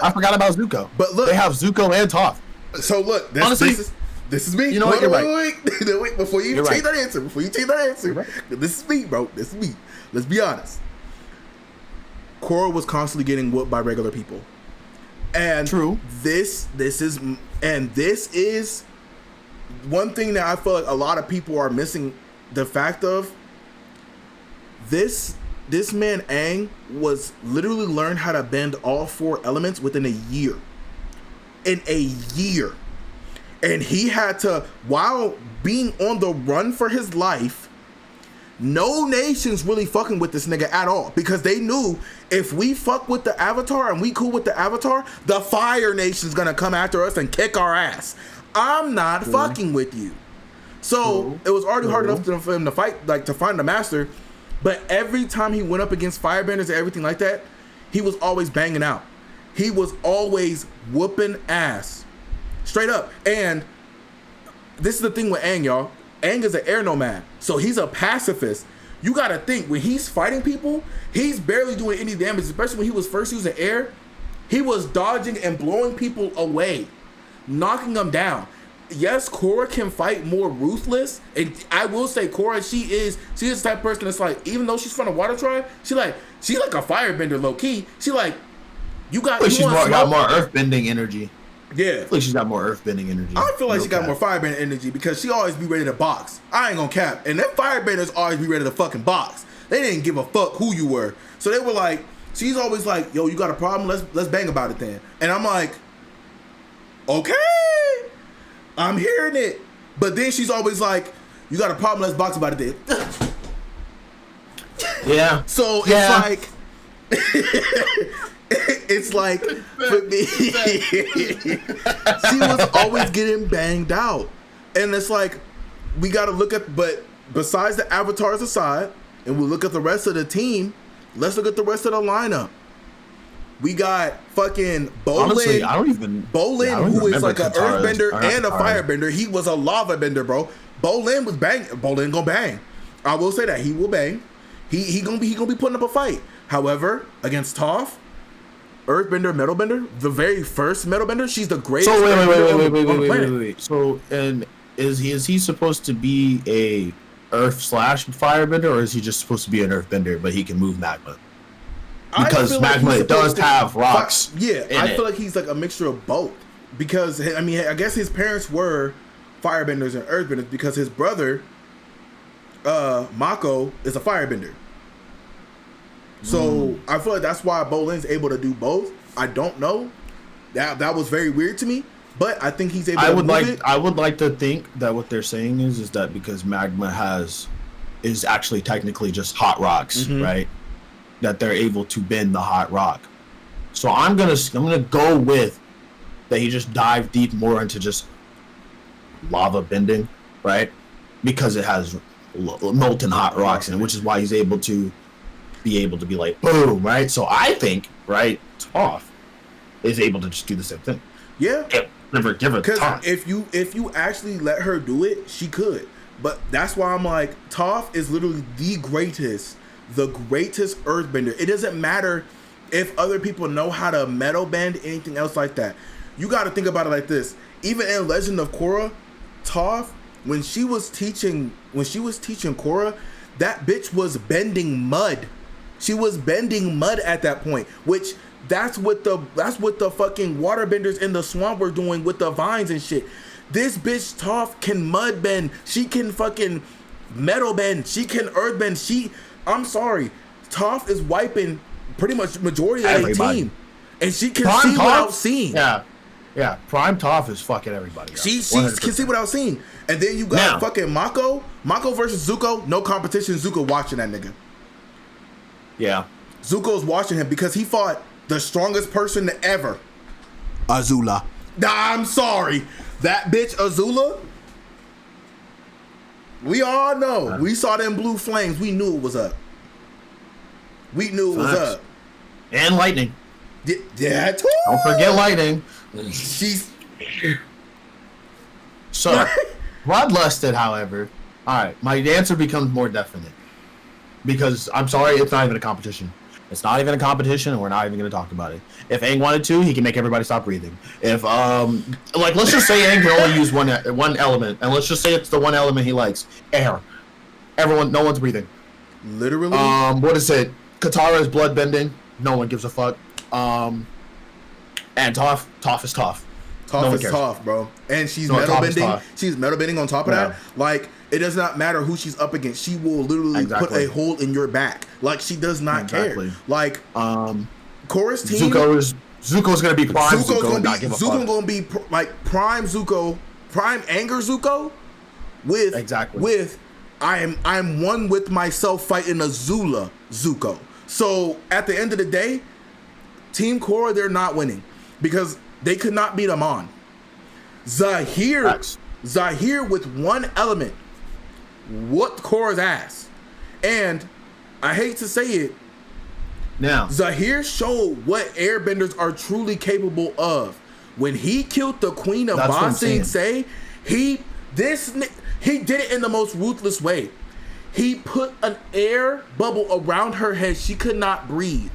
I forgot about Zuko. But look, they have Zuko and Toph. So look, honestly, this is me. You know what? You're right. Wait, before you change that answer. Right. This is me, bro. This is me. Let's be honest. Korra was constantly getting whooped by regular people. And true. This is one thing that I feel like a lot of people are missing the fact of. This man Aang was literally learned how to bend all 4 elements within a year. In a year. And he had to, while being on the run for his life, no nation's really fucking with this nigga at all. Because they knew if we fuck with the Avatar and we cool with the Avatar, the Fire Nation's gonna come after us and kick our ass. I'm not fucking with you. So it was already hard enough for him to fight, like to find the master. But every time he went up against firebenders and everything like that, he was always banging out. He was always whooping ass. Straight up. And this is the thing with Aang, y'all. Aang is an air nomad. So he's a pacifist. You gotta think, when he's fighting people, he's barely doing any damage, especially when he was first using air. He was dodging and blowing people away, knocking them down. Yes, Korra can fight more ruthless, and I will say Korra, she's the type of person that's like, even though she's from the Water Tribe, she's like a firebender low key. She's got more earthbending energy. Yeah, I feel like she's got more earthbending energy. I feel like she got more firebender energy because she always be ready to box. I ain't gonna cap, and them firebenders always be ready to fucking box. They didn't give a fuck who you were, so they were like, she's always like, yo, you got a problem? Let's bang about it then. And I'm like, okay. I'm hearing it. But then she's always like, you got a problem, let's box about it then. Yeah. So it's it's like, for me, she was always getting banged out. And it's like, we got to look at, but besides the avatars aside, and we'll look at the rest of the team, let's look at the rest of the lineup. We got fucking Bolin. Honestly, who is like an earthbender and a firebender. He was a lava bender, bro. Bolin was bang. Bolin gonna bang. I will say that he will bang. He gonna be putting up a fight. However, against Toph, earthbender, metalbender, the very first metalbender, she's the greatest. So wait. So and is he supposed to be a earth/firebender, or is he just supposed to be an earthbender, but he can move magma? Because magma does have rocks. Yeah, I feel like he's like a mixture of both. Because, I mean, I guess his parents were firebenders and earthbenders because his brother, Mako, is a firebender. So I feel like that's why Bolin's able to do both. I don't know. That was very weird to me. But I think he's able to move it. I would like to think that what they're saying is that because magma is actually technically just hot rocks, right? That they're able to bend the hot rock. So I'm gonna go with that he just dived deep more into just lava bending, right? Because it has molten hot rocks in it, which is why he's able to be like boom, right? So I think, right, Toph is able to just do the same thing. Yeah. Never give her time. Because if you actually let her do it, she could. But that's why I'm like, Toph is literally the greatest earthbender. It doesn't matter if other people know how to metal bend, anything else like that. You got to think about it like this. Even in Legend of Korra, Toph, when she was teaching Korra, that bitch was bending mud. She was bending mud at that point, which that's what the fucking waterbenders in the swamp were doing with the vines and shit. This bitch Toph can mud bend. She can fucking metal bend. She can earth bend. I'm sorry, Toph is wiping pretty much majority of the team, and she can see without seeing. Yeah. Prime Toph is fucking everybody. She can see without seeing, and then you got fucking Mako versus Zuko. No competition. Zuko watching that nigga. Yeah, Zuko's watching him because he fought the strongest person ever, Azula. Nah, I'm sorry, that bitch Azula. We all know. We saw them blue flames. We knew it was up. And lightning. Yeah, too. Don't forget lightning. So, bloodlusted, however, all right, my answer becomes more definite. Because, I'm sorry, it's not even a competition. It's not even a competition, and we're not even going to talk about it. If Aang wanted to, he can make everybody stop breathing. If, like, let's just say Aang can only use one element, and let's just say it's the one element he likes. Air. No one's breathing. Literally? What is it? Katara's blood bending. No one gives a fuck. And Toph is Toph. Toph is Toph, bro. And she's metal bending. She's metal bending on top of that. Like, it does not matter who she's up against. She will literally put a hole in your back. Like, she does not care. Like, Korra's team. Zuko's gonna be prime Zuko's gonna be like prime Zuko, prime anger Zuko, with I'm one with myself fighting a Zula Zuko. So at the end of the day, Team Korra, they're not winning because they could not beat Amon. Zahir with one element whooped Korra's ass. And I hate to say it, now Zahir showed what airbenders are truly capable of. When he killed the Queen of Ba Sing Se, he did it in the most ruthless way. He put an air bubble around her head. She could not breathe.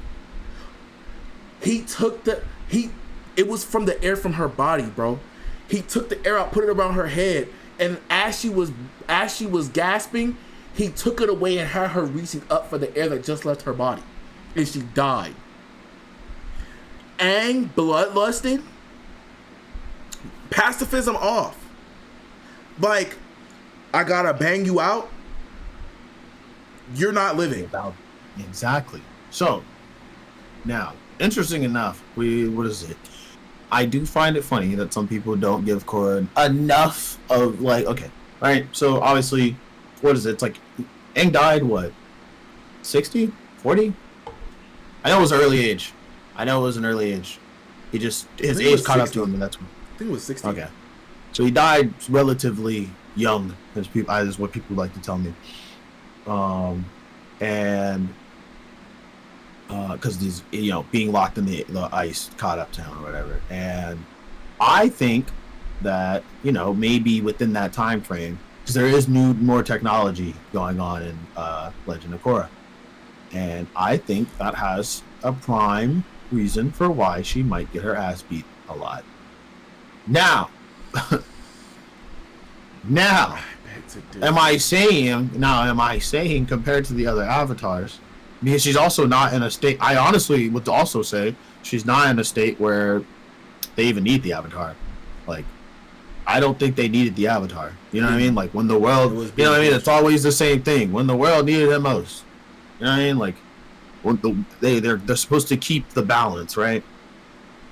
It was from the air from her body, bro. He took the air out, put it around her head, and as she was gasping, he took it away and had her reaching up for the air that just left her body. And she died. Aang bloodlusted. Pacifism off. Like, I gotta bang you out. You're not living. Exactly. So, now, interesting enough, what is it? I do find it funny that some people don't give Korra enough of, like, okay, right? So, obviously, what is it? It's like, Aang died, what? 60? 40? I know it was early age. He just, his age caught up to him, and that's when. I think it was 60. Okay. So he died relatively young, as what people like to tell me. And because these, being locked in the ice caught up to him or whatever. And I think that, maybe within that time frame, because there is more technology going on in Legend of Korra. And I think that has a prime reason for why she might get her ass beat a lot. Now, am I saying compared to the other avatars, because she's also not in a state, I honestly would also say she's not in a state where they even need the avatar. Like, I don't think they needed the avatar. You know what I mean? Like, when the world, it's always the same thing. When the world needed it most. You know what I mean? Like, they're supposed to keep the balance, right?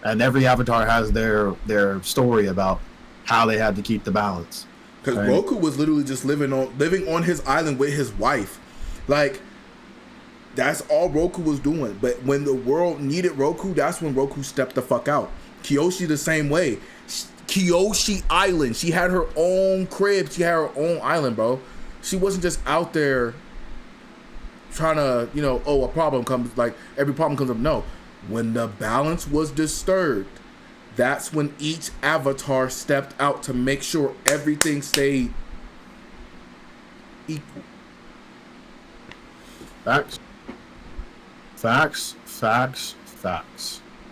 And every avatar has their story about how they had to keep the balance. Because Roku was literally just living on his island with his wife. Like, that's all Roku was doing. But when the world needed Roku, that's when Roku stepped the fuck out. Kyoshi the same way. Kyoshi Island. She had her own crib. She had her own island, bro. She wasn't just out there trying to, a problem comes, like, every problem comes up. No. When the balance was disturbed, that's when each avatar stepped out to make sure everything stayed equal. Facts.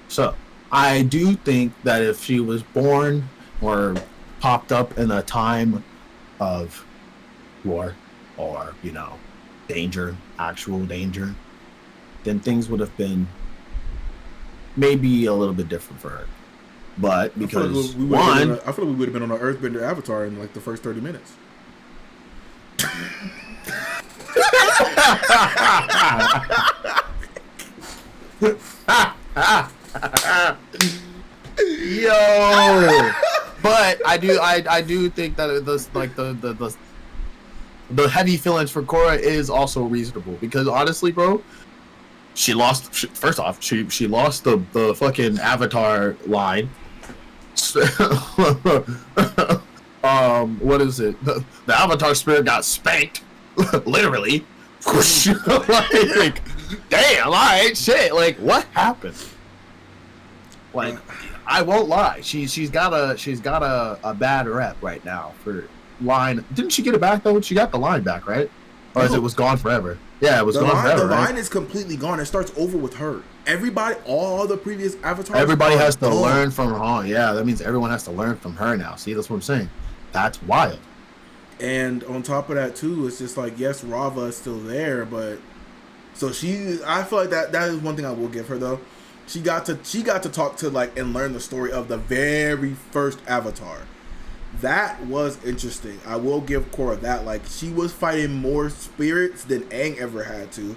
So, I do think that if she was born or popped up in a time of war or, danger, actual danger, then things would have been maybe a little bit different for her. But because I feel like we would have been on an Earthbender avatar in like the first 30 minutes. Yo, but I do think that the heavy feelings for Korra is also reasonable, because honestly, bro, she lost the fucking avatar line. What is it? The avatar spirit got spanked, literally. Like, damn, alright, shit. Like, what happened? Like, I won't lie. She's got a bad rep right now for line. Didn't she get it back though? She got the line back, right? Or is it was gone forever? Yeah, it was gone forever. The line is completely gone. It starts over with her. Everybody, all the previous avatars. Everybody has to learn from her. Yeah, that means everyone has to learn from her now. See, that's what I'm saying. That's wild. And on top of that too, it's just like, yes, Rava is still there, but so I feel like that is one thing I will give her though. She got to talk to like and learn the story of the very first Avatar. That was interesting. I will give Korra that. Like, she was fighting more spirits than Aang ever had to.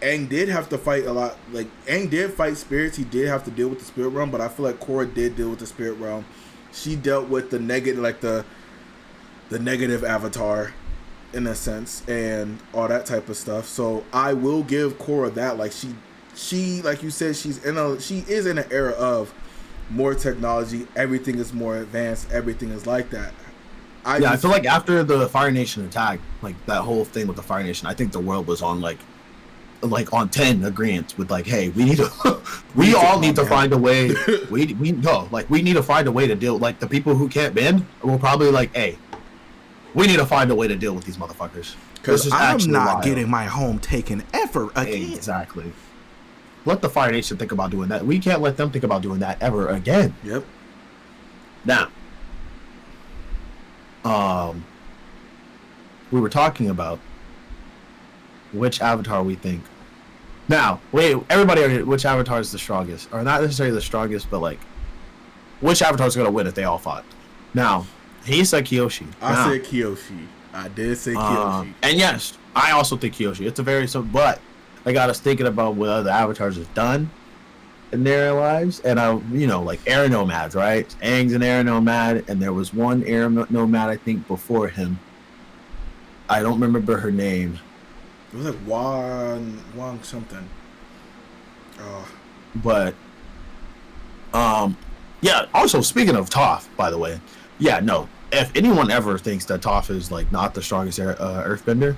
Aang did have to fight a lot. Like, Aang did fight spirits. He did have to deal with the spirit realm, but I feel like Korra did deal with the spirit realm. She dealt with the negative, like the negative Avatar, in a sense, and all that type of stuff. So I will give Korra that. Like, she like you said, she is in an era of more technology. Everything is more advanced. Everything is like that. I feel like after the Fire Nation attack, like that whole thing with the Fire Nation, I think the world was on like on 10 agreements with like, hey, we need to, we all need to find a way. we need to find a way to deal. Like the people who can't bend will probably like, hey, we need to find a way to deal with these motherfuckers. Because I'm not getting my home taken ever again. Exactly. Let the Fire Nation think about doing that. We can't let them think about doing that ever again. Yep. Now, we were talking about which Avatar we think. Now, wait, everybody already, which Avatar is the strongest? Or not necessarily the strongest, but like, which Avatar is going to win if they all fought? Now, he said Kyoshi. I said Kyoshi. I did say Kyoshi. And yes, I also think Kyoshi. It's a very, but I got us thinking about what other avatars have done in their lives, and like air nomads, right? Aang's an air nomad, and there was one air nomad I think before him. I don't remember her name. It was like Wang something. But yeah. Also, speaking of Toph, by the way, yeah, no. If anyone ever thinks that Toph is like not the strongest Earthbender,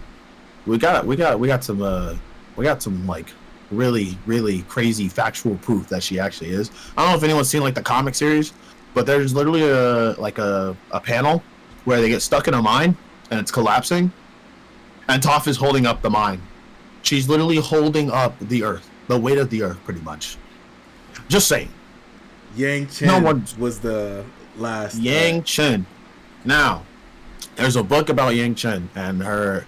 we got some like really, really crazy factual proof that she actually is. I don't know if anyone's seen like the comic series, but there's literally a panel where they get stuck in a mine and it's collapsing, and Toph is holding up the mine. She's literally holding up the earth, the weight of the earth, pretty much. Just saying. Yang Chen was the last. Yang Chen. Now, there's a book about Yang Chen and her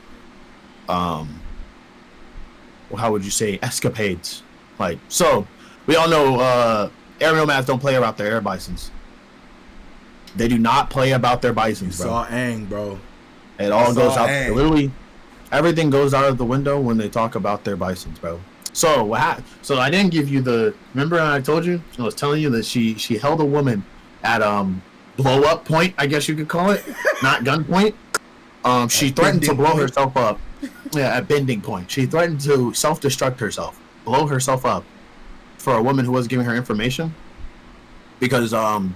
how would you say, escapades. Like, so we all know air nomads don't play about their air bisons. They do not play about their bisons, bro. Saw Aang, bro. It all goes out. Literally, everything goes out of the window when they talk about their bisons, bro. So so I didn't give you the. Remember I told you? I was telling you that she held a woman at blow up point, I guess you could call it, not gunpoint. She threatened to blow herself up. Yeah, at bending point. She threatened to self-destruct herself, blow herself up, for a woman who was giving her information, because the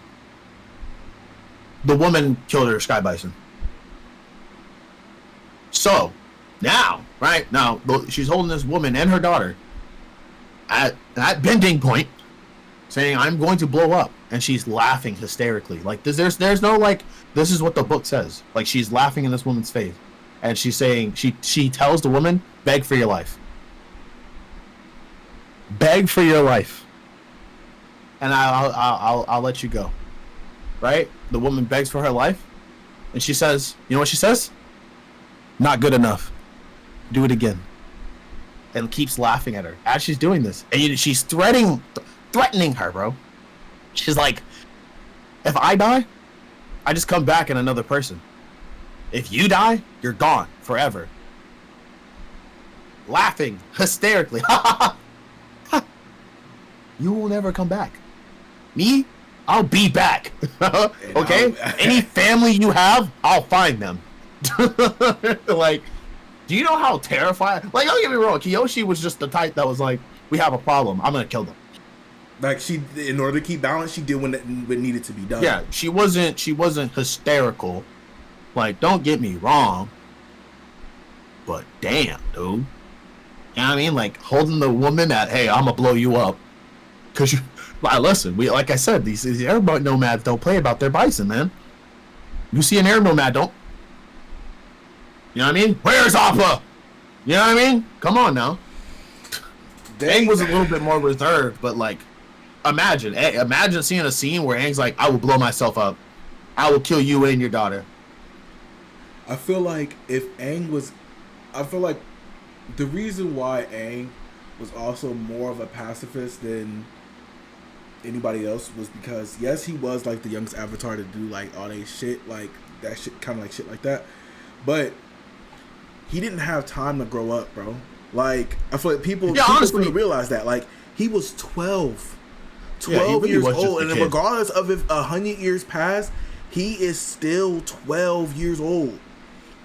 woman killed her sky bison. So now, right now, she's holding this woman and her daughter at bending point, saying, "I'm going to blow up," and she's laughing hysterically. Like there's no like, this is what the book says. Like, she's laughing in this woman's face. And she's saying, she tells the woman, beg for your life. Beg for your life. And I'll let you go. Right? The woman begs for her life. And she says, you know what she says? Not good enough. Do it again. And keeps laughing at her as she's doing this. And she's threatening her, bro. She's like, if I die, I just come back in another person. If you die, you're gone forever. Laughing hysterically. You will never come back. Me? I'll be back. Okay? Any family you have, I'll find them. Like, do you know how terrifying? Like, don't get me wrong, Kyoshi was just the type that was like, we have a problem, I'm gonna kill them. Like, she, in order to keep balance, she did what needed to be done. Yeah, she wasn't hysterical. Like, don't get me wrong, but damn, dude. You know what I mean? Like, holding the woman at, hey, I'm gonna blow you up. Cause Well, listen, like I said, these air nomads don't play about their bison, man. You see an air nomad, don't. You know what I mean? Where's Appa? You know what I mean? Come on now. Aang was a little bit more reserved, but like, imagine seeing a scene where Aang's like, I will blow myself up. I will kill you and your daughter. I feel like the reason why Aang was also more of a pacifist than anybody else was because, yes, he was like the youngest Avatar to do like all that shit, like that shit, kind of like shit like that, but he didn't have time to grow up, bro. Like, I feel like people honestly realize that. Like, he was 12 really years old, and regardless of if 100 years passed, he is still 12 years old.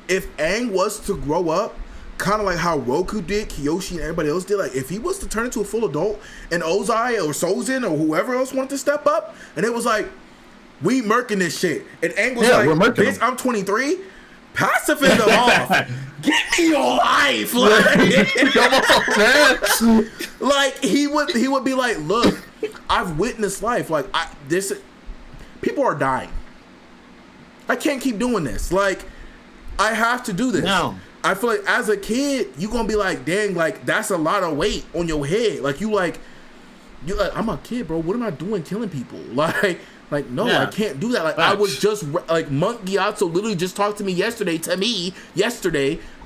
If Aang was to grow up, kind of like how Roku did, Kyoshi and everybody else did, like, if he was to turn into a full adult, and Ozai or Sozin or whoever else wanted to step up, and it was like, we murking this shit, and Aang was like, bitch, I'm 23, pacifism off. Give me your life. Like, come on, man. Like, he would be like, look, I've witnessed life. Like, people are dying. I can't keep doing this. Like, I have to do this. No. I feel like as a kid, you gonna be like, dang, like, that's a lot of weight on your head. Like, you're like, I'm a kid, bro. What am I doing killing people? Like, no, I can't do that. Like, I was just, like, Monk Gyatso literally just talked to me yesterday,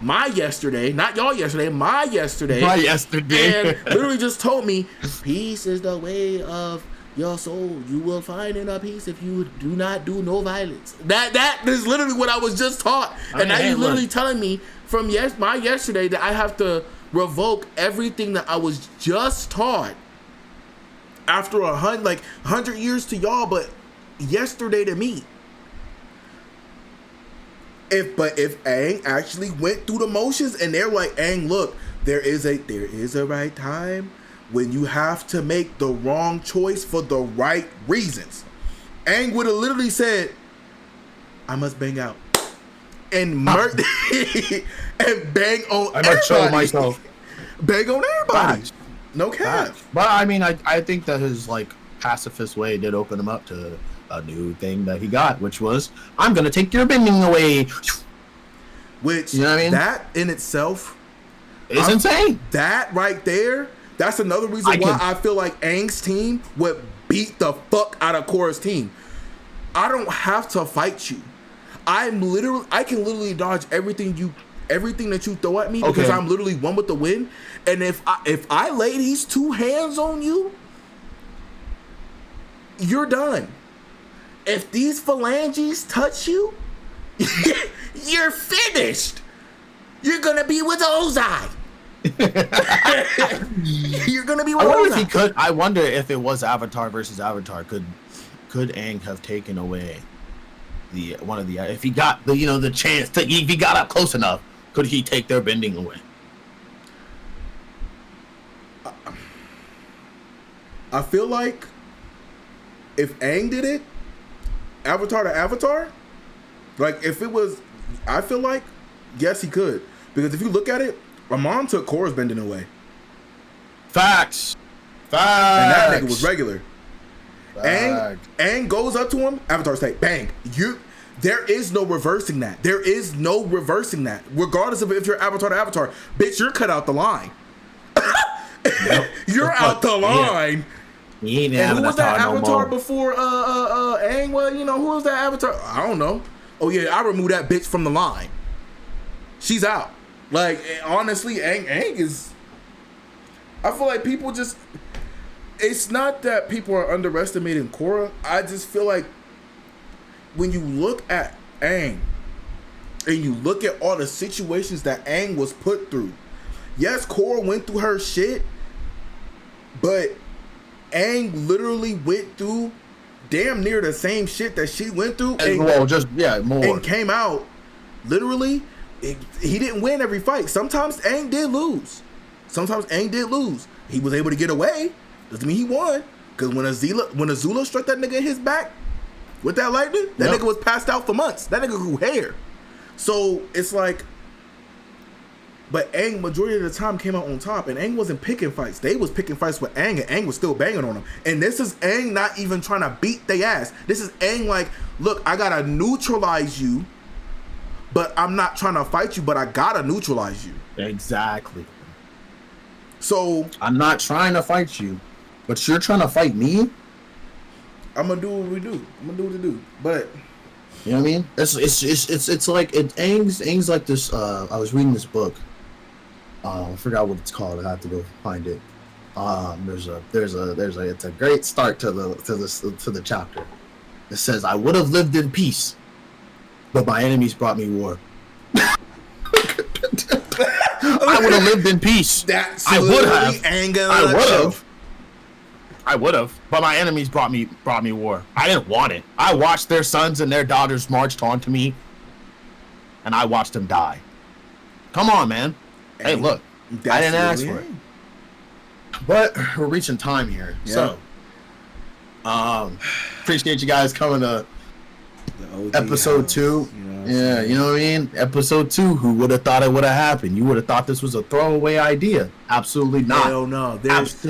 my yesterday, not y'all yesterday, my yesterday. And literally just told me, peace is the way of your soul. You will find inner peace if you do not do no violence. That is literally what I was just taught. And now you're literally telling me from my yesterday that I have to revoke everything that I was just taught. After 100 years to y'all, but yesterday to me. If Aang actually went through the motions and they're like, Aang, look, there is a right time when you have to make the wrong choice for the right reasons. Aang would have literally said, I must bang out. And and bang on everybody. I must show myself. Bang on everybody. No cap. But I mean, I think that his like pacifist way did open him up to a new thing that he got, which was, I'm gonna take your bending away. Which, you know what I mean? That in itself is insane. That right there, that's another reason why I feel like Aang's team would beat the fuck out of Korra's team. I don't have to fight you. I can literally dodge everything that you throw at me because I'm literally one with the wind. And if I lay these two hands on you, you're done. If these phalanges touch you, you're finished. You're gonna be with Ozai. You're gonna be with Ozai. I wonder if it was Avatar versus Avatar. Could Aang have taken away if he got the chance to, if he got up close enough, could he take their bending away? I feel like if Aang did it, Avatar to Avatar, like if it was, I feel like yes he could, because if you look at it, Ramon took Korra's bending away. Facts. And that nigga was regular. Aang goes up to him, Avatar say, bang. There is no reversing that. Regardless of if you're Avatar to Avatar, bitch, you're cut out the line. You're out the line. He ain't and who was that Avatar no before Aang? Well, who was that Avatar? I don't know. Oh yeah, I removed that bitch from the line. She's out. Like, honestly, Aang is, I feel like people just, it's not that people are underestimating Korra. I just feel like when you look at Aang and you look at all the situations that Aang was put through, yes, Korra went through her shit, but Aang literally went through damn near the same shit that she went through. More. And came out, literally, he didn't win every fight. Sometimes Aang did lose. He was able to get away. Doesn't mean he won. Because when Azula struck that nigga in his back with that lightning, that nigga was passed out for months. That nigga grew hair. So it's like, But Aang, majority of the time, came out on top, and Aang wasn't picking fights. They was picking fights with Aang, and Aang was still banging on them. And this is Aang not even trying to beat their ass. This is Aang like, look, I gotta neutralize you, but I'm not trying to fight you, but I gotta neutralize you. Exactly. So I'm not trying to fight you, but you're trying to fight me. I'm gonna do what we do. I'm gonna do what we do. But you know what I mean? It's like Aang's like this. I was reading this book. I forgot what it's called. I have to go find it. It's a great start to the chapter. It says, "I would have lived in peace, but my enemies brought me war." I would have lived in peace. I would have, but my enemies brought me war. I didn't want it. I watched their sons and their daughters marched onto me, and I watched them die. Come on, man. Hey, look, I didn't ask for it. But we're reaching time here, so appreciate you guys coming to episode 2. Yeah, you know what I mean? Episode 2, who would have thought it would have happened? You would have thought this was a throwaway idea. Absolutely not. Hell no. There's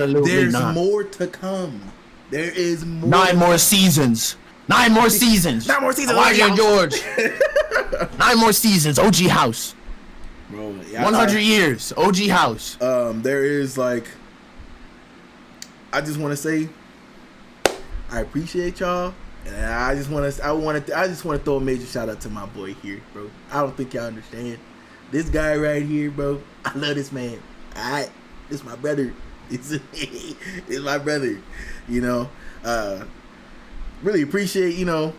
more to come. There is more. 9 more seasons. 9 more seasons. 9 more seasons. Elijah George. 9 more seasons. OGHouse. Bro, 100 years. OGHouse. There is like, I just want to say, I appreciate y'all. And I just want to throw a major shout out to my boy here, bro. I don't think y'all understand. This guy right here, bro. I love this man. Alright, this my brother. It's my brother. You know, really appreciate y'all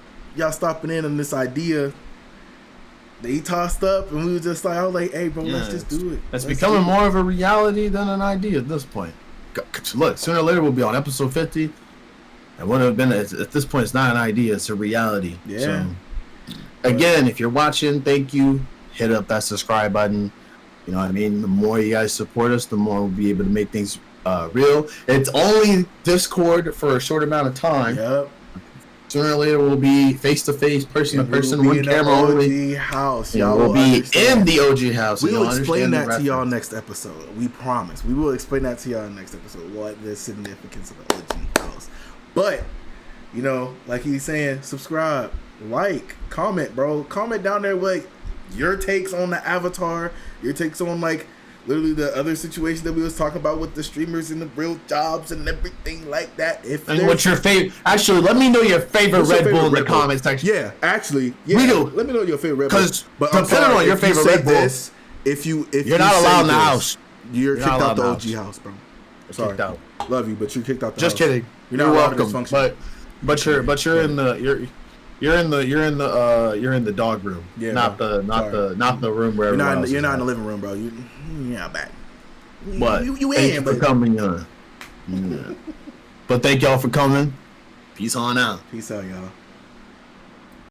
stopping in on this idea that he tossed up, and we were just like, I was like, hey, bro, let's just do it. It's becoming more of a reality than an idea at this point. Look, sooner or later we'll be on episode 50. It would have been, at this point, it's not an idea, it's a reality. Yeah. So, again, if you're watching, thank you. Hit up that subscribe button. You know what I mean? The more you guys support us, the more we'll be able to make things real. It's only Discord for a short amount of time. Yep. Sooner or later, we'll be face-to-face, person-to-person, one camera only. OGHouse. Y'all will be in the OGHouse. We will explain that to y'all next episode. We promise. We will explain that to y'all next episode, what the significance of the OGHouse. But, like he's saying, subscribe, like, comment, bro. Comment down there, like, your takes on the Avatar, your takes on, like, literally the other situation that we was talking about with the streamers and the real jobs and everything like that. And what's your favorite? Actually, let me know your favorite Red Bull in the comments section. Yeah, actually, yeah. Let me know your favorite Red Bull. Because depending on your favorite Red Bull, if you're not allowed in the house. You're kicked out the OGHouse, bro. Sorry, kicked out. Love you, but you're kicked out the house. Just kidding. You're welcome. But you're in the dog room. Yeah, not the room where you're not in the living room, bro. You're not back. But you in for coming on. Yeah. But thank y'all for coming. Peace on out. Peace out, y'all.